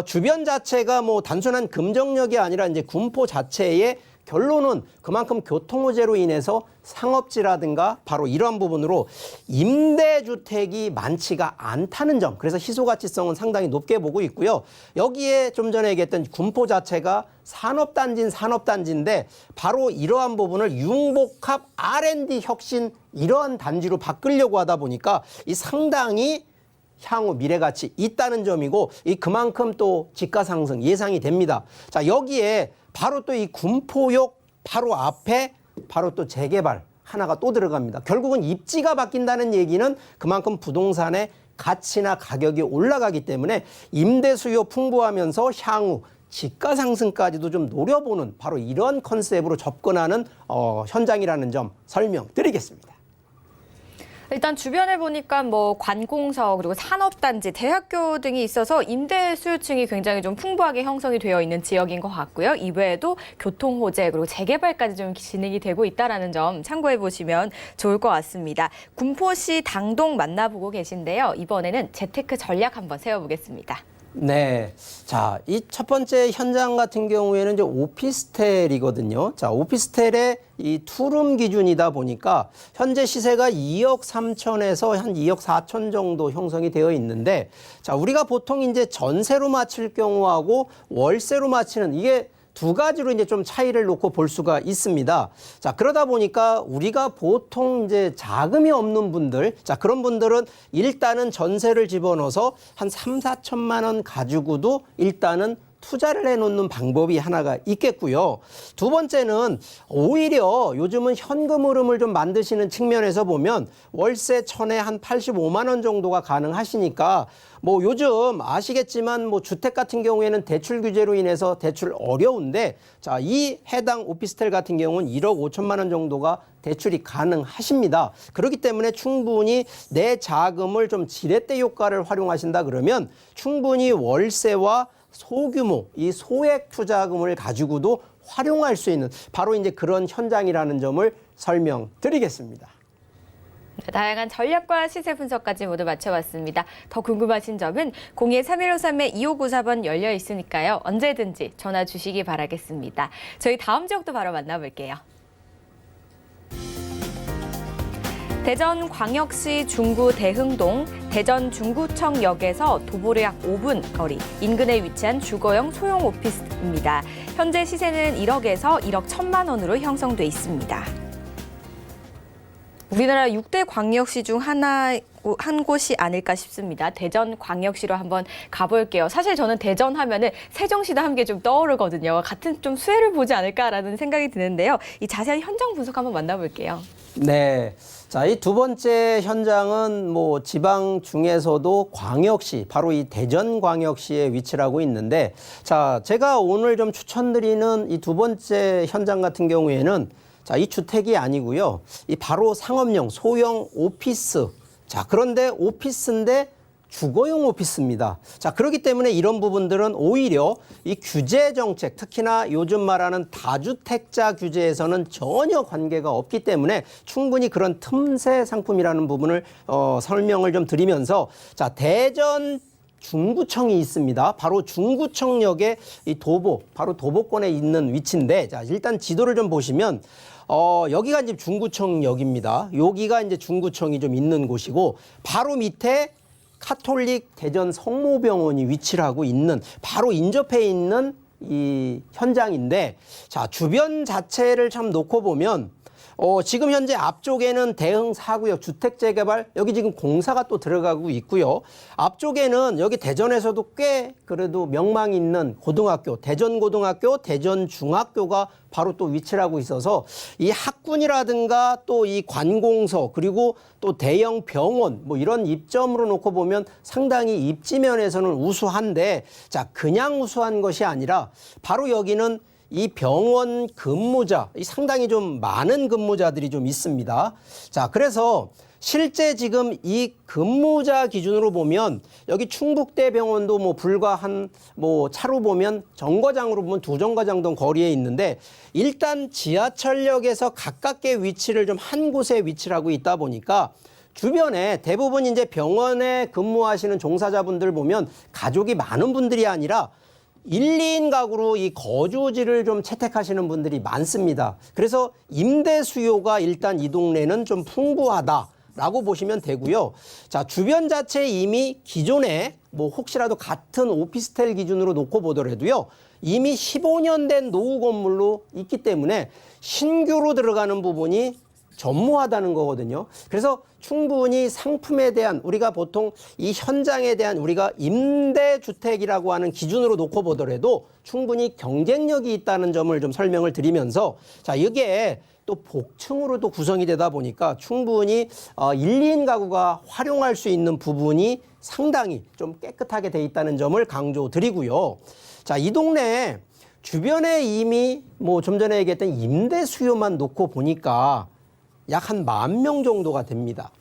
Speaker 3: 주변 자체가 단순한 금정역이 아니라 이제 군포 자체의 결론은 그만큼 교통호재로 인해서 상업지라든가 바로 이러한 부분으로 임대주택이 많지가 않다는 점. 그래서 희소가치성은 상당히 높게 보고 있고요. 여기에 좀 전에 얘기했던 군포 자체가 산업단지인 산업단지인데 바로 이러한 부분을 융복합 R&D 혁신 이러한 단지로 바꾸려고 하다 보니까 이 상당히 향후 미래가치 있다는 점이고 그만큼 또 집가 상승 예상이 됩니다. 자, 여기에 바로 또 이 군포역 바로 앞에 바로 또 재개발 하나가 또 들어갑니다. 결국은 입지가 바뀐다는 얘기는 그만큼 부동산의 가치나 가격이 올라가기 때문에 임대 수요 풍부하면서 향후 집가 상승까지도 좀 노려보는 바로 이런 컨셉으로 접근하는 현장이라는 점 설명드리겠습니다.
Speaker 2: 일단 주변에 보니까 뭐 관공서 그리고 산업단지, 대학교 등이 있어서 임대 수요층이 굉장히 좀 풍부하게 형성이 되어 있는 지역인 것 같고요. 이외에도 교통 호재 그리고 재개발까지 좀 진행이 되고 있다는 점 참고해 보시면 좋을 것 같습니다. 군포시 당동 만나보고 계신데요. 이번에는 재테크 전략 한번 세워보겠습니다.
Speaker 3: 네. 자, 이 첫 번째 현장 같은 경우에는 이제 오피스텔이거든요. 자, 오피스텔의 이 투룸 기준이다 보니까 현재 시세가 2억 3천에서 한 2억 4천 정도 형성이 되어 있는데, 자, 우리가 보통 이제 전세로 맞힐 경우하고 월세로 맞히는 이게 두 가지로 이제 좀 차이를 놓고 볼 수가 있습니다. 자, 그러다 보니까 우리가 보통 이제 자금이 없는 분들, 자, 그런 분들은 일단은 전세를 집어넣어서 한 3, 4천만 원 가지고도 일단은 투자를 해놓는 방법이 하나가 있겠고요. 두 번째는 오히려 요즘은 현금 흐름을 좀 만드시는 측면에서 보면 월세 천에 한 85만 원 정도가 가능하시니까 뭐 요즘 아시겠지만 뭐 주택 같은 경우에는 대출 규제로 인해서 대출 어려운데, 자, 이 해당 오피스텔 같은 경우는 1억 5천만 원 정도가 대출이 가능하십니다. 그렇기 때문에 충분히 내 자금을 좀 지렛대 효과를 활용하신다 그러면 충분히 월세와 소규모 이 소액 투자금을 가지고도 활용할 수 있는 바로 이제 그런 현장이라는 점을 설명드리겠습니다.
Speaker 2: 다양한 전략과 시세 분석까지 모두 마쳐봤습니다. 더 궁금하신 점은 02-3153-2594번 열려 있으니까요. 언제든지 전화 주시기 바라겠습니다. 저희 다음 지역도 바로 만나볼게요. 대전광역시 중구 대흥동 대전 중구청역에서 도보로 약 5분 거리 인근에 위치한 주거용 소형 오피스입니다. 현재 시세는 1억에서 1억 1천만 원으로 형성돼 있습니다. 우리나라 6대 광역시 중 한 곳이 아닐까 싶습니다. 대전광역시로 한번 가볼게요. 사실 저는 대전 하면은 세종시도 함께 좀 떠오르거든요. 같은 좀 수혜를 보지 않을까라는 생각이 드는데요. 이 자세한 현장 분석 한번 만나볼게요.
Speaker 3: 네. 자, 이 두 번째 현장은 뭐 지방 중에서도 광역시, 바로 이 대전광역시에 위치를 하고 있는데, 자, 제가 오늘 좀 추천드리는 이 두 번째 현장 같은 경우에는 자, 이 주택이 아니고요. 이 바로 상업용 소형 오피스. 자, 그런데 오피스인데 주거용 오피스입니다. 자, 그렇기 때문에 이런 부분들은 오히려 이 규제 정책, 특히나 요즘 말하는 다주택자 규제에서는 전혀 관계가 없기 때문에 충분히 그런 틈새 상품이라는 부분을 설명을 좀 드리면서, 자, 대전 중구청이 있습니다. 바로 중구청역의 이 바로 도보권에 있는 위치인데, 자, 일단 지도를 좀 보시면 여기가 이제 중구청역입니다. 여기가 이제 중구청이 좀 있는 곳이고, 바로 밑에 카톨릭 대전 성모병원이 위치를 하고 있는 바로 인접해 있는 이 현장인데, 자, 주변 자체를 참 놓고 보면 지금 현재 앞쪽에는 대흥 4구역 주택재개발, 여기 지금 공사가 또 들어가고 있고요. 앞쪽에는 여기 대전에서도 꽤 그래도 명망 있는 고등학교, 대전고등학교, 대전중학교가 바로 또 위치를 하고 있어서 이 학군이라든가 또 이 관공서 그리고 또 대형 병원 뭐 이런 입점으로 놓고 보면 상당히 입지면에서는 우수한데, 자, 그냥 우수한 것이 아니라 바로 여기는 이 병원 근무자, 이 상당히 좀 많은 근무자들이 좀 있습니다. 자, 그래서 실제 지금 이 근무자 기준으로 보면 여기 충북대병원도 뭐 불과 뭐 차로 보면 정거장으로 보면 2정거장 정도 거리에 있는데, 일단 지하철역에서 가깝게 위치를 좀 한 곳에 위치를 하고 있다 보니까 주변에 대부분 이제 병원에 근무하시는 종사자분들 보면 가족이 많은 분들이 아니라 1, 2인 가구로 이 거주지를 좀 채택하시는 분들이 많습니다. 그래서 임대 수요가 일단 이 동네는 좀 풍부하다라고 보시면 되고요. 자, 주변 자체 이미 기존에 뭐 혹시라도 같은 오피스텔 기준으로 놓고 보더라도요, 이미 15년 된 노후 건물로 있기 때문에 신규로 들어가는 부분이 전무하다는 거거든요. 그래서 충분히 상품에 대한, 우리가 보통 이 현장에 대한 우리가 임대주택이라고 하는 기준으로 놓고 보더라도 충분히 경쟁력이 있다는 점을 좀 설명을 드리면서, 자, 이게 또 복층으로도 구성이 되다 보니까 충분히 1, 2인 가구가 활용할 수 있는 부분이 상당히 좀 깨끗하게 돼 있다는 점을 강조드리고요. 자, 이 동네 주변에 이미 뭐 좀 전에 얘기했던 임대 수요만 놓고 보니까 약 한 10,000명 정도가 됩니다.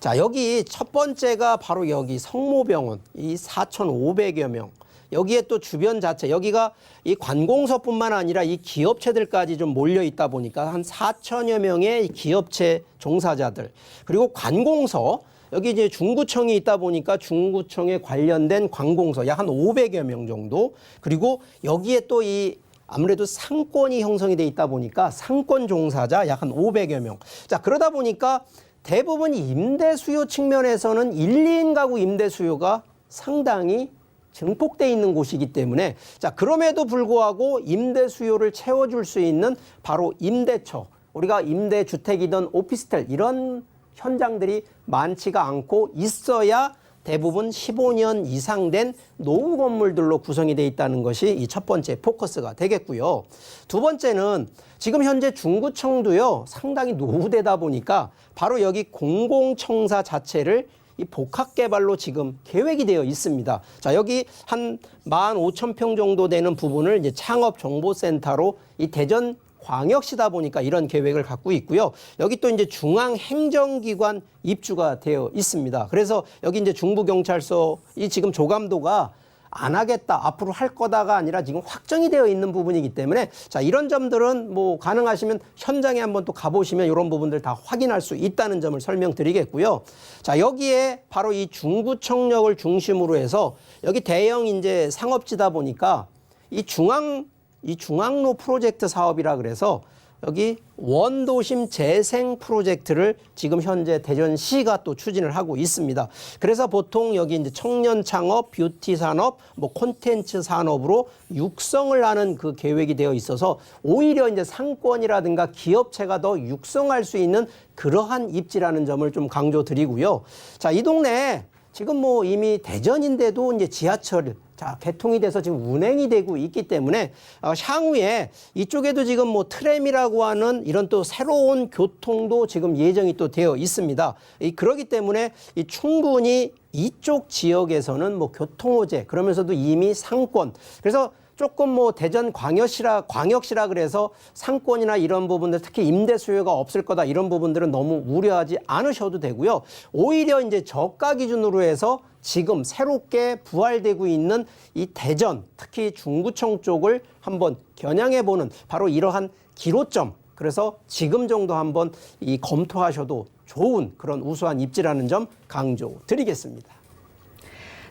Speaker 3: 자, 여기 첫 번째가 바로 여기 성모병원, 이 4,500여 명. 여기에 또 주변 자체, 여기가 이 관공서뿐만 아니라 이 기업체들까지 좀 몰려 있다 보니까 한 4천여 명의 기업체 종사자들, 그리고 관공서, 여기 이제 중구청이 있다 보니까 중구청에 관련된 관공서 약 한 500여 명 정도, 그리고 여기에 또 이 아무래도 상권이 형성이 돼 있다 보니까 상권 종사자 약 한 500여 명. 자, 그러다 보니까 대부분 임대 수요 측면에서는 1, 2인 가구 임대 수요가 상당히 증폭돼 있는 곳이기 때문에, 자, 그럼에도 불구하고 임대 수요를 채워줄 수 있는 바로 임대처, 우리가 임대주택이든 오피스텔 이런 현장들이 많지가 않고 있어야 대부분 15년 이상 된 노후 건물들로 구성이 돼 있다는 것이 이 첫 번째 포커스가 되겠고요. 두 번째는 지금 현재 중구청도요, 상당히 노후되다 보니까 바로 여기 공공청사 자체를 이 복합개발로 지금 계획이 되어 있습니다. 자, 여기 한 15,000평 정도 되는 부분을 이제 창업정보센터로 이 대전 광역시다 보니까 이런 계획을 갖고 있고요. 여기 또 이제 중앙행정기관 입주가 되어 있습니다. 그래서 여기 이제 중부경찰서 이 지금 조감도가 안 하겠다, 앞으로 할 거다가 아니라 지금 확정이 되어 있는 부분이기 때문에, 자, 이런 점들은 뭐 가능하시면 현장에 한번 또 가보시면 이런 부분들 다 확인할 수 있다는 점을 설명드리겠고요. 자, 여기에 바로 이 중구청역을 중심으로 해서 여기 대형 이제 상업지다 보니까 이 중앙로 프로젝트 사업이라 그래서 여기 원도심 재생 프로젝트를 지금 현재 대전시가 또 추진을 하고 있습니다. 그래서 보통 여기 이제 청년 창업, 뷰티 산업, 뭐 콘텐츠 산업으로 육성을 하는 그 계획이 되어 있어서 오히려 이제 상권이라든가 기업체가 더 육성할 수 있는 그러한 입지라는 점을 좀 강조드리고요. 자, 이 동네 지금 뭐 이미 대전인데도 이제 지하철 자, 개통이 돼서 지금 운행이 되고 있기 때문에 향후에 이쪽에도 지금 뭐 트램이라고 하는 이런 또 새로운 교통도 지금 예정이 또 되어 있습니다. 그렇기 때문에 충분히 이쪽 지역에서는 뭐 교통호재, 그러면서도 이미 상권, 그래서 조금 뭐 대전 광역시라 그래서 상권이나 이런 부분들, 특히 임대 수요가 없을 거다 이런 부분들은 너무 우려하지 않으셔도 되고요. 오히려 이제 저가 기준으로 해서 지금 새롭게 부활되고 있는 이 대전, 특히 중구청 쪽을 한번 겨냥해 보는 바로 이러한 기로점, 그래서 지금 정도 한번 이 검토하셔도 좋은 그런 우수한 입지라는 점 강조드리겠습니다.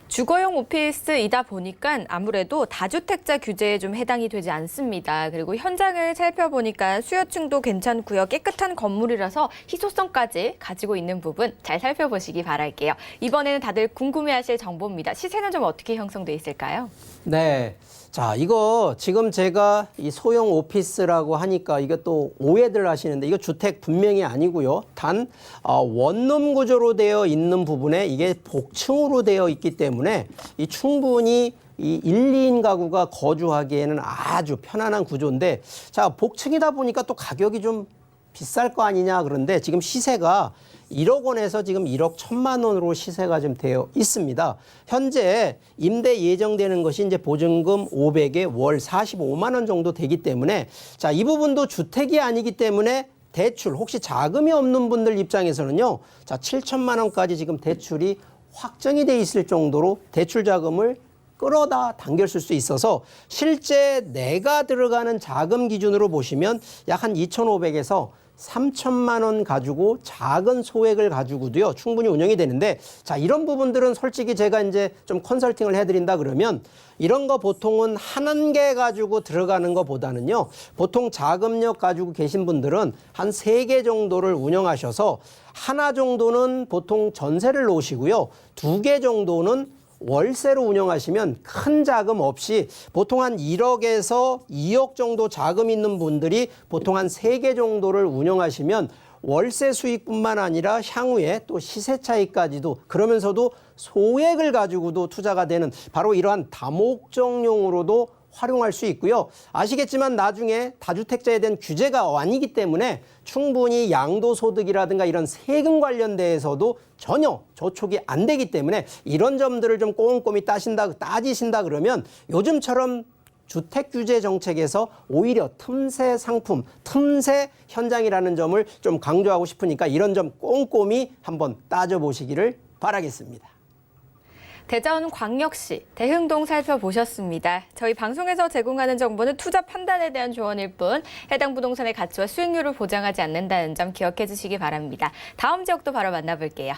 Speaker 2: 주거용 오피스이다 보니까 아무래도 다주택자 규제에 좀 해당이 되지 않습니다. 그리고 현장을 살펴보니까 수요층도 괜찮고요. 깨끗한 건물이라서 희소성까지 가지고 있는 부분 잘 살펴보시기 바랄게요. 이번에는 다들 궁금해하실 정보입니다. 시세는 좀 어떻게 형성돼 있을까요?
Speaker 3: 네. 자, 이거 지금 제가 이 소형 오피스라고 하니까 이게 또 오해들 하시는데 이거 주택 분명히 아니고요. 단 원룸 구조로 되어 있는 부분에 이게 복층으로 되어 있기 때문에 이 충분히 이 1, 2인 가구가 거주하기에는 아주 편안한 구조인데, 자, 복층이다 보니까 또 가격이 좀 비쌀 거 아니냐 그런데 지금 시세가 1억 원에서 지금 1억 1천만 원으로 시세가 좀 되어 있습니다. 현재 임대 예정되는 것이 이제 보증금 500에 월 45만 원 정도 되기 때문에, 자, 이 부분도 주택이 아니기 때문에 대출, 혹시 자금이 없는 분들 입장에서는요, 자, 7천만 원까지 지금 대출이 확정이 돼 있을 정도로 대출 자금을 끌어다 당겼을 수 있어서 실제 내가 들어가는 자금 기준으로 보시면 약 한 2,500에서 3천만 원 가지고 작은 소액을 가지고도요 충분히 운영이 되는데, 자, 이런 부분들은 솔직히 제가 이제 좀 컨설팅을 해드린다 그러면 이런 거 보통은 한 개 가지고 들어가는 것보다는요, 보통 자금력 가지고 계신 분들은 한 3개 정도를 운영하셔서 하나 정도는 보통 전세를 놓으시고요, 2개 정도는 월세로 운영하시면 큰 자금 없이 보통 한 1억에서 2억 정도 자금 있는 분들이 보통 한 3개 정도를 운영하시면 월세 수익뿐만 아니라 향후에 또 시세 차익까지도, 그러면서도 소액을 가지고도 투자가 되는 바로 이러한 다목적용으로도 활용할 수 있고요. 아시겠지만 나중에 다주택자에 대한 규제가 아니기 때문에 충분히 양도소득이라든가 이런 세금 관련돼서도 전혀 저촉이 안 되기 때문에 이런 점들을 좀 꼼꼼히 따지신다 그러면 요즘처럼 주택 규제 정책에서 오히려 틈새 상품, 틈새 현장이라는 점을 좀 강조하고 싶으니까 이런 점 꼼꼼히 한번 따져보시기를 바라겠습니다.
Speaker 2: 대전광역시 대흥동 살펴보셨습니다. 저희 방송에서 제공하는 정보는 투자 판단에 대한 조언일 뿐 해당 부동산의 가치와 수익률을 보장하지 않는다는 점 기억해 주시기 바랍니다. 다음 지역도 바로 만나볼게요.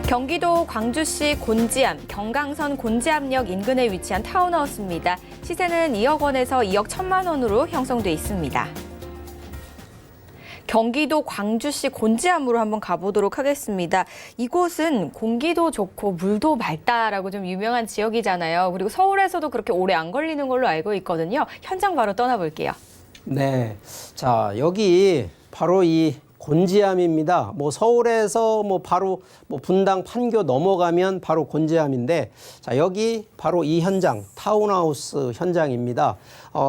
Speaker 2: 경기도 광주시 곤지암, 경강선 곤지암역 인근에 위치한 타운하우스입니다. 시세는 2억 원에서 2억 1천만 원으로 형성돼 있습니다. 경기도 광주시 곤지암으로 한번 가보도록 하겠습니다. 이곳은 공기도 좋고 물도 맑다라고 좀 유명한 지역이잖아요. 그리고 서울에서도 그렇게 오래 안 걸리는 걸로 알고 있거든요. 현장 바로 떠나볼게요.
Speaker 3: 네. 자, 여기 바로 이 곤지암입니다. 뭐 서울에서 뭐 바로 뭐 분당 판교 넘어가면 바로 곤지암인데, 자, 여기 바로 이 현장, 타운하우스 현장입니다.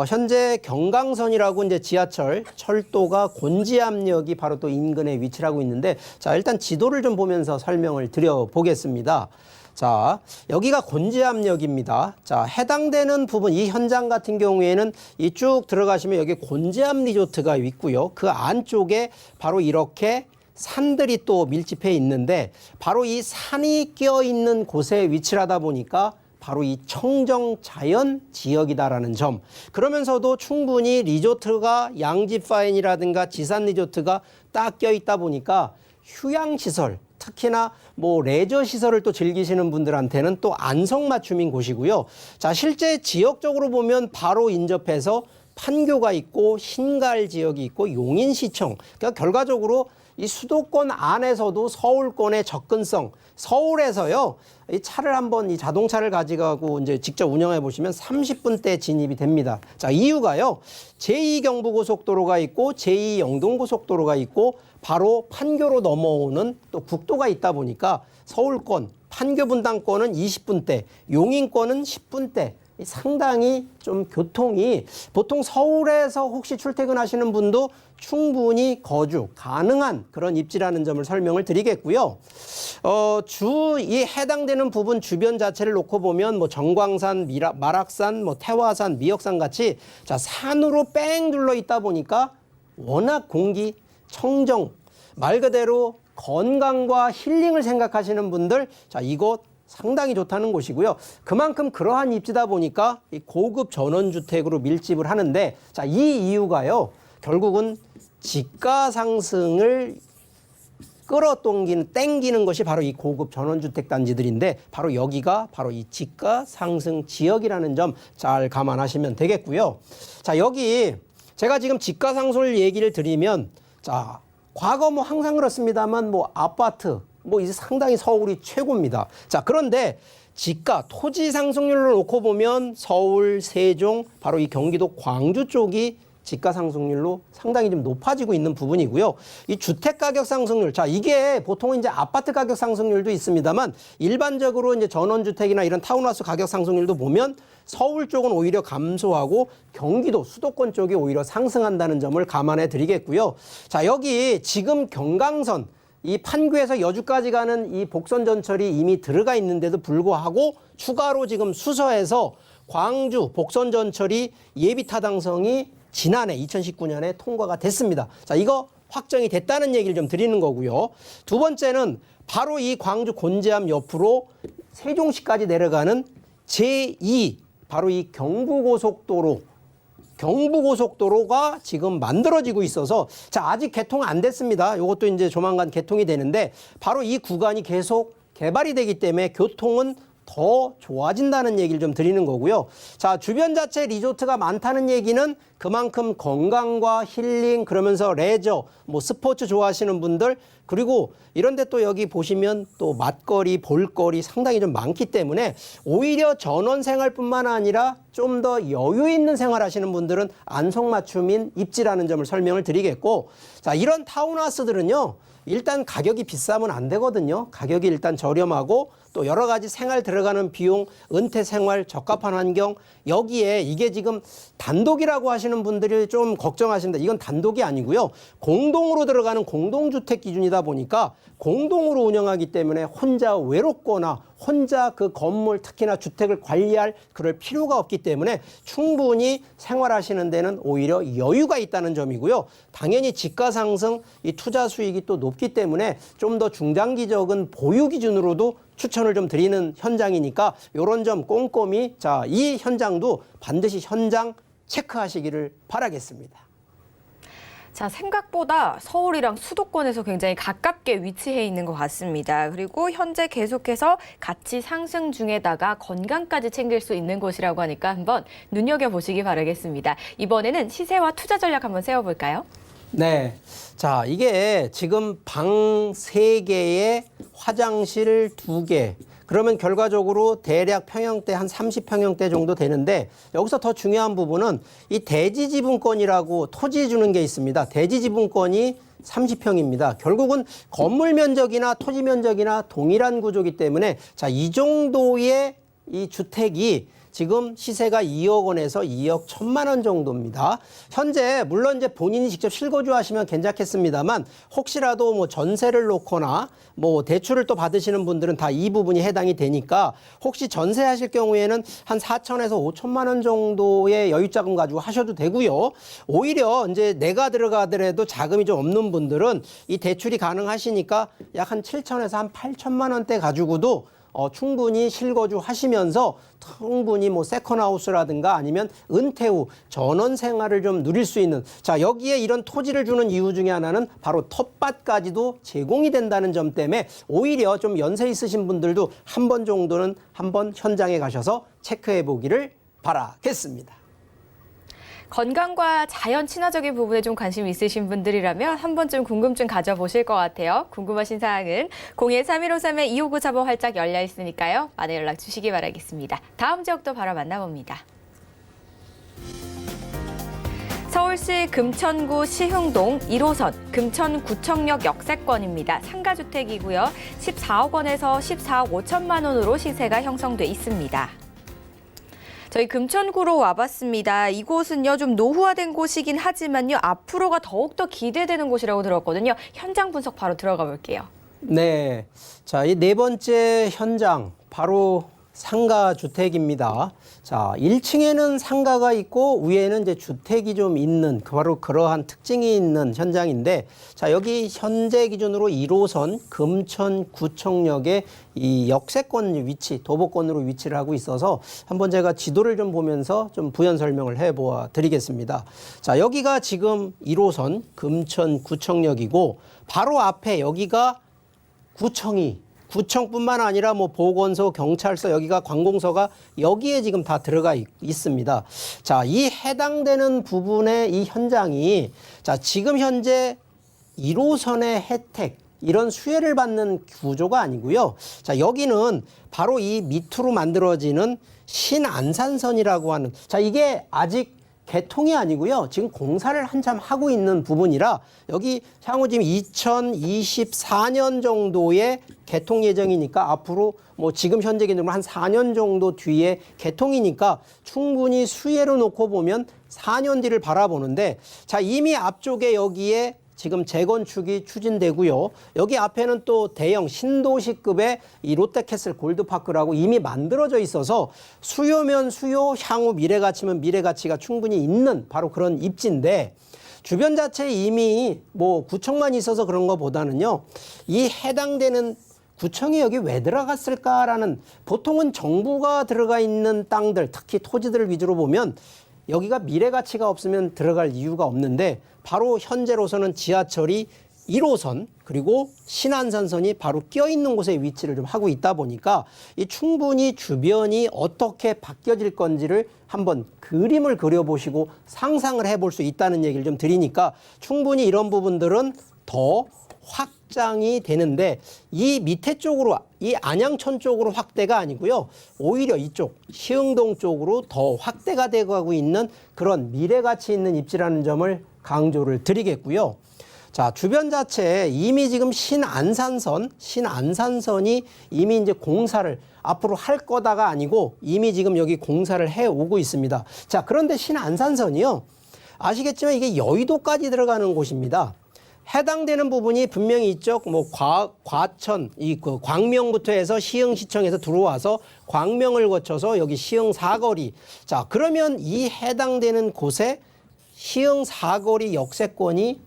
Speaker 3: 현재 경강선이라고 이제 지하철, 철도가 곤지암역이 바로 또 인근에 위치를 하고 있는데, 자, 일단 지도를 좀 보면서 설명을 드려보겠습니다. 자, 여기가 곤지암역입니다. 자, 해당되는 부분, 이 현장 같은 경우에는 이 쭉 들어가시면 여기 곤지암 리조트가 있고요. 그 안쪽에 바로 이렇게 산들이 또 밀집해 있는데, 바로 이 산이 껴 있는 곳에 위치를 하다 보니까 바로 이 청정 자연 지역이다라는 점. 그러면서도 충분히 리조트가 양지파인이라든가 지산 리조트가 딱 껴 있다 보니까 휴양시설, 특히나 뭐 레저 시설을 또 즐기시는 분들한테는 또 안성맞춤인 곳이고요. 자, 실제 지역적으로 보면 바로 인접해서 판교가 있고 신갈 지역이 있고 용인시청. 그러니까 결과적으로 이 수도권 안에서도 서울권의 접근성, 서울에서요, 이 차를 한번 이 자동차를 가져가고 이제 직접 운영해 보시면 30분대 진입이 됩니다. 자, 이유가요, 제2경부고속도로가 있고 제2영동고속도로가 있고 바로 판교로 넘어오는 또 국도가 있다 보니까 서울권, 판교 분당권은 20분대, 용인권은 10분대. 상당히 좀 교통이 보통 서울에서 혹시 출퇴근하시는 분도 충분히 거주 가능한 그런 입지라는 점을 설명을 드리겠고요. 이 해당되는 부분 주변 자체를 놓고 보면 뭐 정광산, 마락산, 뭐 태화산, 미역산 같이 자, 산으로 뺑 둘러 있다 보니까 워낙 공기 청정, 말 그대로 건강과 힐링을 생각하시는 분들, 자, 이곳 상당히 좋다는 곳이고요. 그만큼 그러한 입지다 보니까 이 고급 전원주택으로 밀집을 하는데, 자, 이 이유가요, 결국은 지가 상승을 땡기는 것이 바로 이 고급 전원주택 단지들인데, 바로 여기가 바로 이 지가 상승 지역이라는 점 잘 감안하시면 되겠고요. 자, 여기 제가 지금 지가 상승을 얘기를 드리면, 자, 과거 뭐 항상 그렇습니다만 뭐 아파트, 뭐 이제 상당히 서울이 최고입니다. 자, 그런데 지가, 토지 상승률을 놓고 보면 서울, 세종, 바로 이 경기도 광주 쪽이 지가 상승률로 상당히 좀 높아지고 있는 부분이고요. 이 주택 가격 상승률, 자, 이게 보통은 이제 아파트 가격 상승률도 있습니다만 일반적으로 이제 전원주택이나 이런 타운하우스 가격 상승률도 보면 서울 쪽은 오히려 감소하고 경기도 수도권 쪽이 오히려 상승한다는 점을 감안해 드리겠고요. 자, 여기 지금 경강선, 이 판교에서 여주까지 가는 이 복선 전철이 이미 들어가 있는데도 불구하고 추가로 지금 수서에서 광주 복선 전철이 예비 타당성이 지난해 2019년에 통과가 됐습니다. 자, 이거 확정이 됐다는 얘기를 좀 드리는 거고요. 두 번째는 바로 이 광주 곤지암 옆으로 세종시까지 내려가는 제2 바로 이 경부고속도로가 지금 만들어지고 있어서, 자, 아직 개통 안 됐습니다. 이것도 이제 조만간 개통이 되는데 바로 이 구간이 계속 개발이 되기 때문에 교통은 더 좋아진다는 얘기를 좀 드리는 거고요. 자, 주변 자체 리조트가 많다는 얘기는 그만큼 건강과 힐링, 그러면서 레저, 뭐 스포츠 좋아하시는 분들, 그리고 이런데 또 여기 보시면 또 맛거리, 볼거리 상당히 좀 많기 때문에 오히려 전원 생활뿐만 아니라 좀 더 여유 있는 생활하시는 분들은 안성맞춤인 입지라는 점을 설명을 드리겠고, 자, 이런 타운하우스들은요, 일단 가격이 비싸면 안 되거든요. 가격이 일단 저렴하고 또 여러 가지 생활 들어가는 비용, 은퇴 생활, 적합한 환경, 여기에 이게 지금 단독이라고 하시는 분들이 좀 걱정하신다. 이건 단독이 아니고요. 공동으로 들어가는 공동주택 기준이다 주택이다 보니까 공동으로 운영하기 때문에 혼자 외롭거나 혼자 그 건물 특히나 주택을 관리할 그럴 필요가 없기 때문에 충분히 생활하시는 데는 오히려 여유가 있다는 점이고요. 당연히 지가 상승, 이 투자 수익이 또 높기 때문에 좀 더 중장기적인 보유 기준으로도 추천을 좀 드리는 현장이니까 이런 점 꼼꼼히 이 현장도 반드시 현장 체크하시기를 바라겠습니다.
Speaker 2: 자, 생각보다 서울이랑 수도권에서 굉장히 가깝게 위치해 있는 것 같습니다. 그리고 현재 계속해서 가치 상승 중에다가 건강까지 챙길 수 있는 곳이라고 하니까 한번 눈여겨보시기 바라겠습니다. 이번에는 시세와 투자 전략 한번 세워볼까요?
Speaker 3: 네. 자, 이게 지금 방 3개에 화장실 2개. 그러면 결과적으로 대략 평형대 한 30평형대 정도 되는데 여기서 더 중요한 부분은 이 대지지분권이라고 토지 주는 게 있습니다. 대지지분권이 30평입니다. 결국은 건물 면적이나 토지 면적이나 동일한 구조이기 때문에 이 정도의 이 주택이 지금 시세가 2억 원에서 2억 1천만 원 정도입니다. 현재 물론 이제 본인이 직접 실거주 하시면 괜찮겠습니다만 혹시라도 뭐 전세를 놓거나 뭐 대출을 또 받으시는 분들은 다 이 부분이 해당이 되니까 혹시 전세하실 경우에는 한 4천에서 5천만 원 정도의 여유자금 가지고 하셔도 되고요. 오히려 이제 내가 들어가더라도 자금이 좀 없는 분들은 이 대출이 가능하시니까 약 한 7천에서 한 8천만 원대 가지고도 충분히 실거주 하시면서 충분히 뭐 세컨하우스라든가 아니면 은퇴 후 전원 생활을 좀 누릴 수 있는 여기에 이런 토지를 주는 이유 중에 하나는 바로 텃밭까지도 제공이 된다는 점 때문에 오히려 좀 연세 있으신 분들도 한 번 정도는 한번 현장에 가셔서 체크해 보기를 바라겠습니다.
Speaker 2: 건강과 자연 친화적인 부분에 좀 관심 있으신 분들이라면 한 번쯤 궁금증 가져보실 것 같아요. 궁금하신 사항은 013-1553-2594번 활짝 열려 있으니까요. 많은 연락 주시기 바라겠습니다. 다음 지역도 바로 만나봅니다. 서울시 금천구 시흥동 1호선 금천구청역 역세권입니다. 상가주택이고요. 14억 원에서 14억 5천만 원으로 시세가 형성돼 있습니다. 저희 금천구로 와봤습니다. 이곳은요 좀 노후화된 곳이긴 하지만요 앞으로가 더욱더 기대되는 곳이라고 들었거든요. 현장 분석 바로 들어가 볼게요.
Speaker 3: 네, 이 네 번째 현장 바로 상가 주택입니다. 1층에는 상가가 있고 위에는 이제 주택이 좀 있는 바로 그러한 특징이 있는 현장인데 여기 현재 기준으로 1호선 금천구청역의 이 역세권 위치, 도보권으로 위치를 하고 있어서 한번 제가 지도를 좀 보면서 좀 부연 설명을 해보아 드리겠습니다. 여기가 지금 1호선 금천구청역이고 바로 앞에 여기가 구청뿐만 아니라 뭐 보건소, 경찰서, 여기가 관공서가 여기에 지금 다 들어가 있습니다. 이 해당되는 부분의 이 현장이 지금 현재 1호선의 혜택, 이런 수혜를 받는 구조가 아니고요. 여기는 바로 이 밑으로 만들어지는 신안산선이라고 하는 이게 아직 개통이 아니고요. 지금 공사를 한참 하고 있는 부분이라 여기 향후 지금 2024년 정도에 개통 예정이니까 앞으로 뭐 지금 현재 기준으로 한 4년 정도 뒤에 개통이니까 충분히 수혜로 놓고 보면 4년 뒤를 바라보는데 이미 앞쪽에 여기에 지금 재건축이 추진되고요. 여기 앞에는 또 대형 신도시급의 이 롯데캐슬 골드파크라고 이미 만들어져 있어서 수요면 수요, 향후 미래가치면 미래가치가 충분히 있는 바로 그런 입지인데 주변 자체에 이미 뭐 구청만 있어서 그런 것보다는요. 이 해당되는 구청이 여기 왜 들어갔을까라는 보통은 정부가 들어가 있는 땅들, 특히 토지들을 위주로 보면 여기가 미래 가치가 없으면 들어갈 이유가 없는데 바로 현재로서는 지하철이 1호선 그리고 신안산선이 바로 껴있는 곳에 위치를 좀 하고 있다 보니까 이 충분히 주변이 어떻게 바뀌어질 건지를 한번 그림을 그려보시고 상상을 해볼 수 있다는 얘기를 좀 드리니까 충분히 이런 부분들은 더 확장이 되는데 이 밑에 쪽으로 이 안양천 쪽으로 확대가 아니고요. 오히려 이쪽 시흥동 쪽으로 더 확대가 되고 있는 그런 미래가치 있는 입지라는 점을 강조를 드리겠고요. 주변 자체에 이미 지금 신안산선이 이미 이제 공사를 앞으로 할 거다가 아니고 이미 지금 여기 공사를 해 오고 있습니다. 그런데 신안산선이요. 아시겠지만 이게 여의도까지 들어가는 곳입니다. 해당되는 부분이 분명히 이쪽 뭐 과천 그 광명부터 해서 시흥시청에서 들어와서 광명을 거쳐서 여기 시흥 사거리. 자, 그러면 이 해당되는 곳에 시흥 사거리 역세권이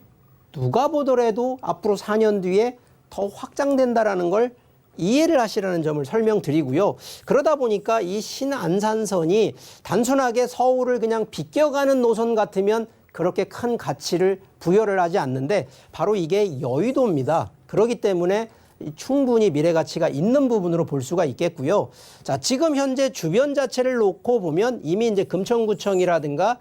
Speaker 3: 누가 보더라도 앞으로 4년 뒤에 더 확장된다라는 걸 이해를 하시라는 점을 설명드리고요. 그러다 보니까 이 신안산선이 단순하게 서울을 그냥 비껴가는 노선 같으면 그렇게 큰 가치를 부여를 하지 않는데 바로 이게 여의도입니다. 그렇기 때문에 충분히 미래 가치가 있는 부분으로 볼 수가 있겠고요. 자, 지금 현재 주변 자체를 놓고 보면 이미 이제 금천구청이라든가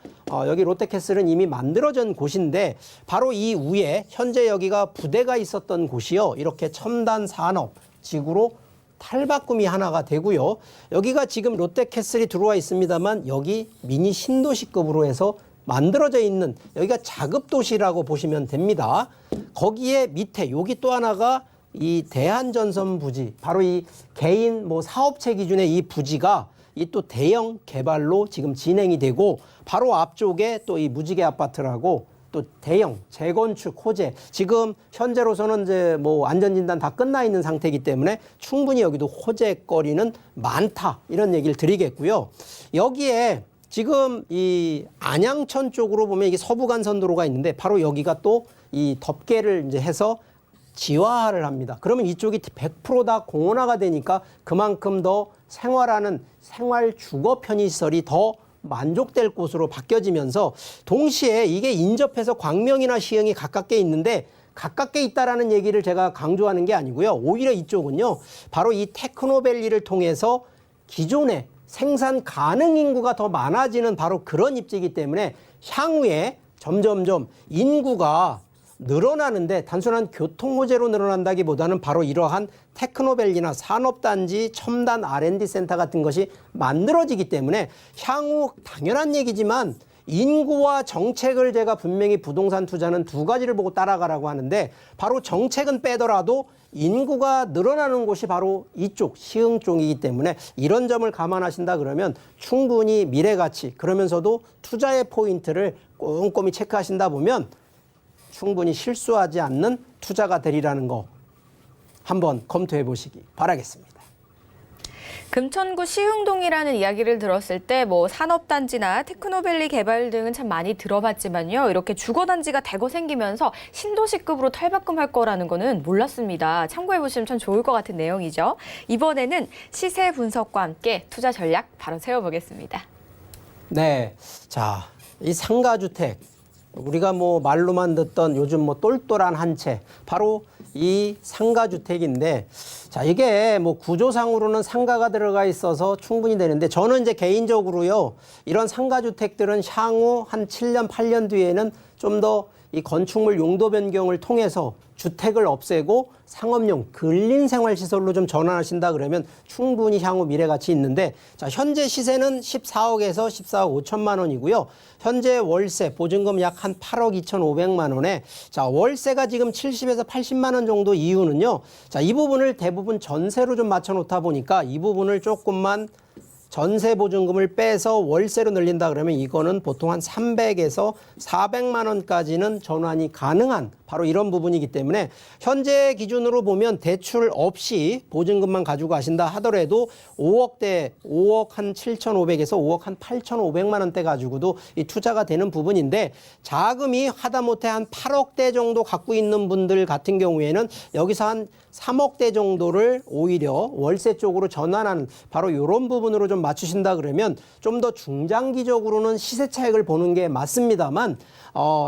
Speaker 3: 여기 롯데캐슬은 이미 만들어진 곳인데 바로 이 위에 현재 여기가 부대가 있었던 곳이요. 이렇게 첨단 산업 지구로 탈바꿈이 하나가 되고요. 여기가 지금 롯데캐슬이 들어와 있습니다만 여기 미니 신도시급으로 해서 만들어져 있는 여기가 자급도시라고 보시면 됩니다. 거기에 밑에 여기 또 하나가 이 대한전선 부지, 바로 이 개인 뭐 사업체 기준의 이 부지가 이 또 대형 개발로 지금 진행이 되고 바로 앞쪽에 또 이 무지개 아파트라고 또 대형 재건축 호재, 지금 현재로서는 이제 뭐 안전진단 다 끝나 있는 상태이기 때문에 충분히 여기도 호재거리는 많다, 이런 얘기를 드리겠고요. 여기에 지금 이 안양천 쪽으로 보면 이게 서부간선도로가 있는데 바로 여기가 또 이 덮개를 이제 해서 지화를 합니다. 그러면 이쪽이 100% 다 공원화가 되니까 그만큼 더 생활하는 생활 주거 편의시설이 더 만족될 곳으로 바뀌어지면서 동시에 이게 인접해서 광명이나 시흥이 가깝게 있는데 가깝게 있다라는 얘기를 제가 강조하는 게 아니고요. 오히려 이쪽은요. 바로 이 테크노밸리를 통해서 기존의 생산 가능 인구가 더 많아지는 바로 그런 입지이기 때문에 향후에 점점점 인구가 늘어나는데 단순한 교통호재로 늘어난다기보다는 바로 이러한 테크노밸리나 산업단지, 첨단 R&D 센터 같은 것이 만들어지기 때문에 향후 당연한 얘기지만 인구와 정책을 제가 분명히 부동산 투자는 두 가지를 보고 따라가라고 하는데 바로 정책은 빼더라도 인구가 늘어나는 곳이 바로 이쪽 시흥 쪽이기 때문에 이런 점을 감안하신다 그러면 충분히 미래가치, 그러면서도 투자의 포인트를 꼼꼼히 체크하신다 보면 충분히 실수하지 않는 투자가 되리라는 거 한번 검토해 보시기 바라겠습니다.
Speaker 2: 금천구 시흥동이라는 이야기를 들었을 때 뭐 산업단지나 테크노밸리 개발 등은 참 많이 들어봤지만요. 이렇게 주거단지가 대거 생기면서 신도시급으로 탈바꿈할 거라는 거는 몰랐습니다. 참고해 보시면 참 좋을 것 같은 내용이죠. 이번에는 시세 분석과 함께 투자 전략 바로 세워보겠습니다.
Speaker 3: 네, 자, 이 상가주택 우리가 뭐 말로만 듣던 요즘 뭐 똘똘한 한 채, 바로 이 상가주택인데, 자, 이게 뭐 구조상으로는 상가가 들어가 있어서 충분히 되는데 저는 이제 개인적으로요, 이런 상가주택들은 향후 한 7년, 8년 뒤에는 좀 더 이 건축물 용도 변경을 통해서 주택을 없애고 상업용 근린생활시설로 좀 전환하신다 그러면 충분히 향후 미래가치 있는데, 자, 현재 시세는 14억에서 14억 5천만 원이고요. 현재 월세 보증금 약 한 8억 2,500만 원에, 자, 월세가 지금 70에서 80만 원 정도 이유는요. 자, 이 부분을 대부분 전세로 좀 맞춰 놓다 보니까 이 부분을 조금만 전세 보증금을 빼서 월세로 늘린다 그러면 이거는 보통 한 300에서 400만 원까지는 전환이 가능한 바로 이런 부분이기 때문에 현재 기준으로 보면 대출 없이 보증금만 가지고 가신다 하더라도 5억대, 5억 한 7,500에서 5억 한 8,500만 원대 가지고도 이 투자가 되는 부분인데, 자금이 하다못해 한 8억대 정도 갖고 있는 분들 같은 경우에는 여기서 한 3억대 정도를 오히려 월세 쪽으로 전환하는 바로 이런 부분으로 좀 맞추신다 그러면 좀 더 중장기적으로는 시세 차익을 보는 게 맞습니다만,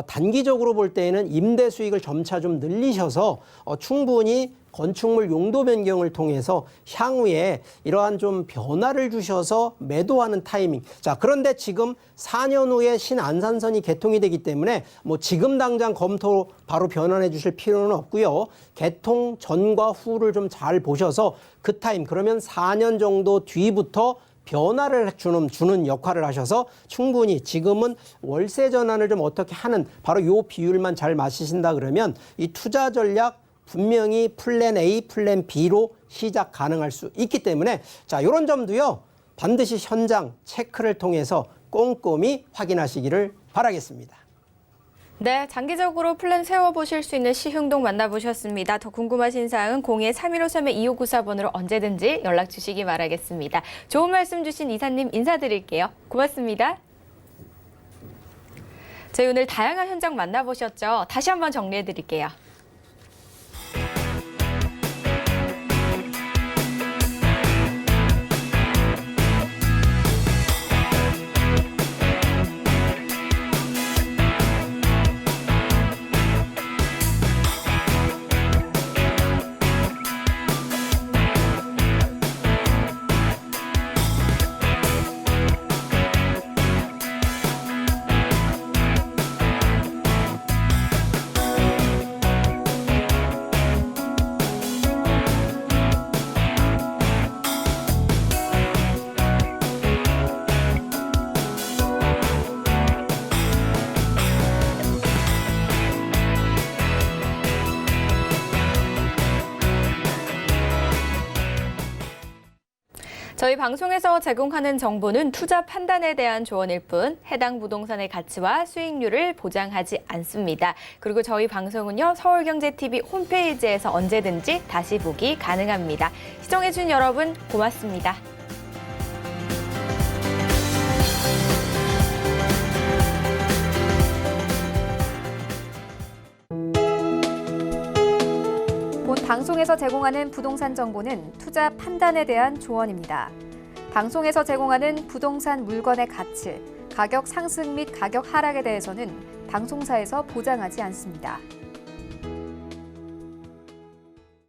Speaker 3: 단기적으로 볼 때에는 임대 수익을 점차 좀 늘리셔서 충분히 건축물 용도 변경을 통해서 향후에 이러한 좀 변화를 주셔서 매도하는 타이밍. 자, 그런데 지금 4년 후에 신안산선이 개통이 되기 때문에 뭐 지금 당장 검토 바로 변환해 주실 필요는 없고요. 개통 전과 후를 좀 잘 보셔서 그 타임, 그러면 4년 정도 뒤부터 변화를 주는 역할을 하셔서 충분히 지금은 월세 전환을 좀 어떻게 하는 바로 요 비율만 잘 맞추신다 그러면 이 투자 전략 분명히 플랜 A, 플랜 B로 시작 가능할 수 있기 때문에, 자, 이런 점도요 반드시 현장 체크를 통해서 꼼꼼히 확인하시기를 바라겠습니다.
Speaker 2: 네, 장기적으로 플랜 세워보실 수 있는 시흥동 만나보셨습니다. 더 궁금하신 사항은 02-3153-2594번으로 언제든지 연락 주시기 바라겠습니다. 좋은 말씀 주신 이사님 인사드릴게요. 고맙습니다. 저희 오늘 다양한 현장 만나보셨죠? 다시 한번 정리해드릴게요. 저희 방송에서 제공하는 정보는 투자 판단에 대한 조언일 뿐 해당 부동산의 가치와 수익률을 보장하지 않습니다. 그리고 저희 방송은요, 서울경제TV 홈페이지에서 언제든지 다시 보기 가능합니다. 시청해주신 여러분 고맙습니다.
Speaker 1: 본 방송에서 제공하는 부동산 정보는 투자 판단에 대한 조언입니다. 방송에서 제공하는 부동산 물건의 가치, 가격 상승 및 가격 하락에 대해서는 방송사에서 보장하지 않습니다.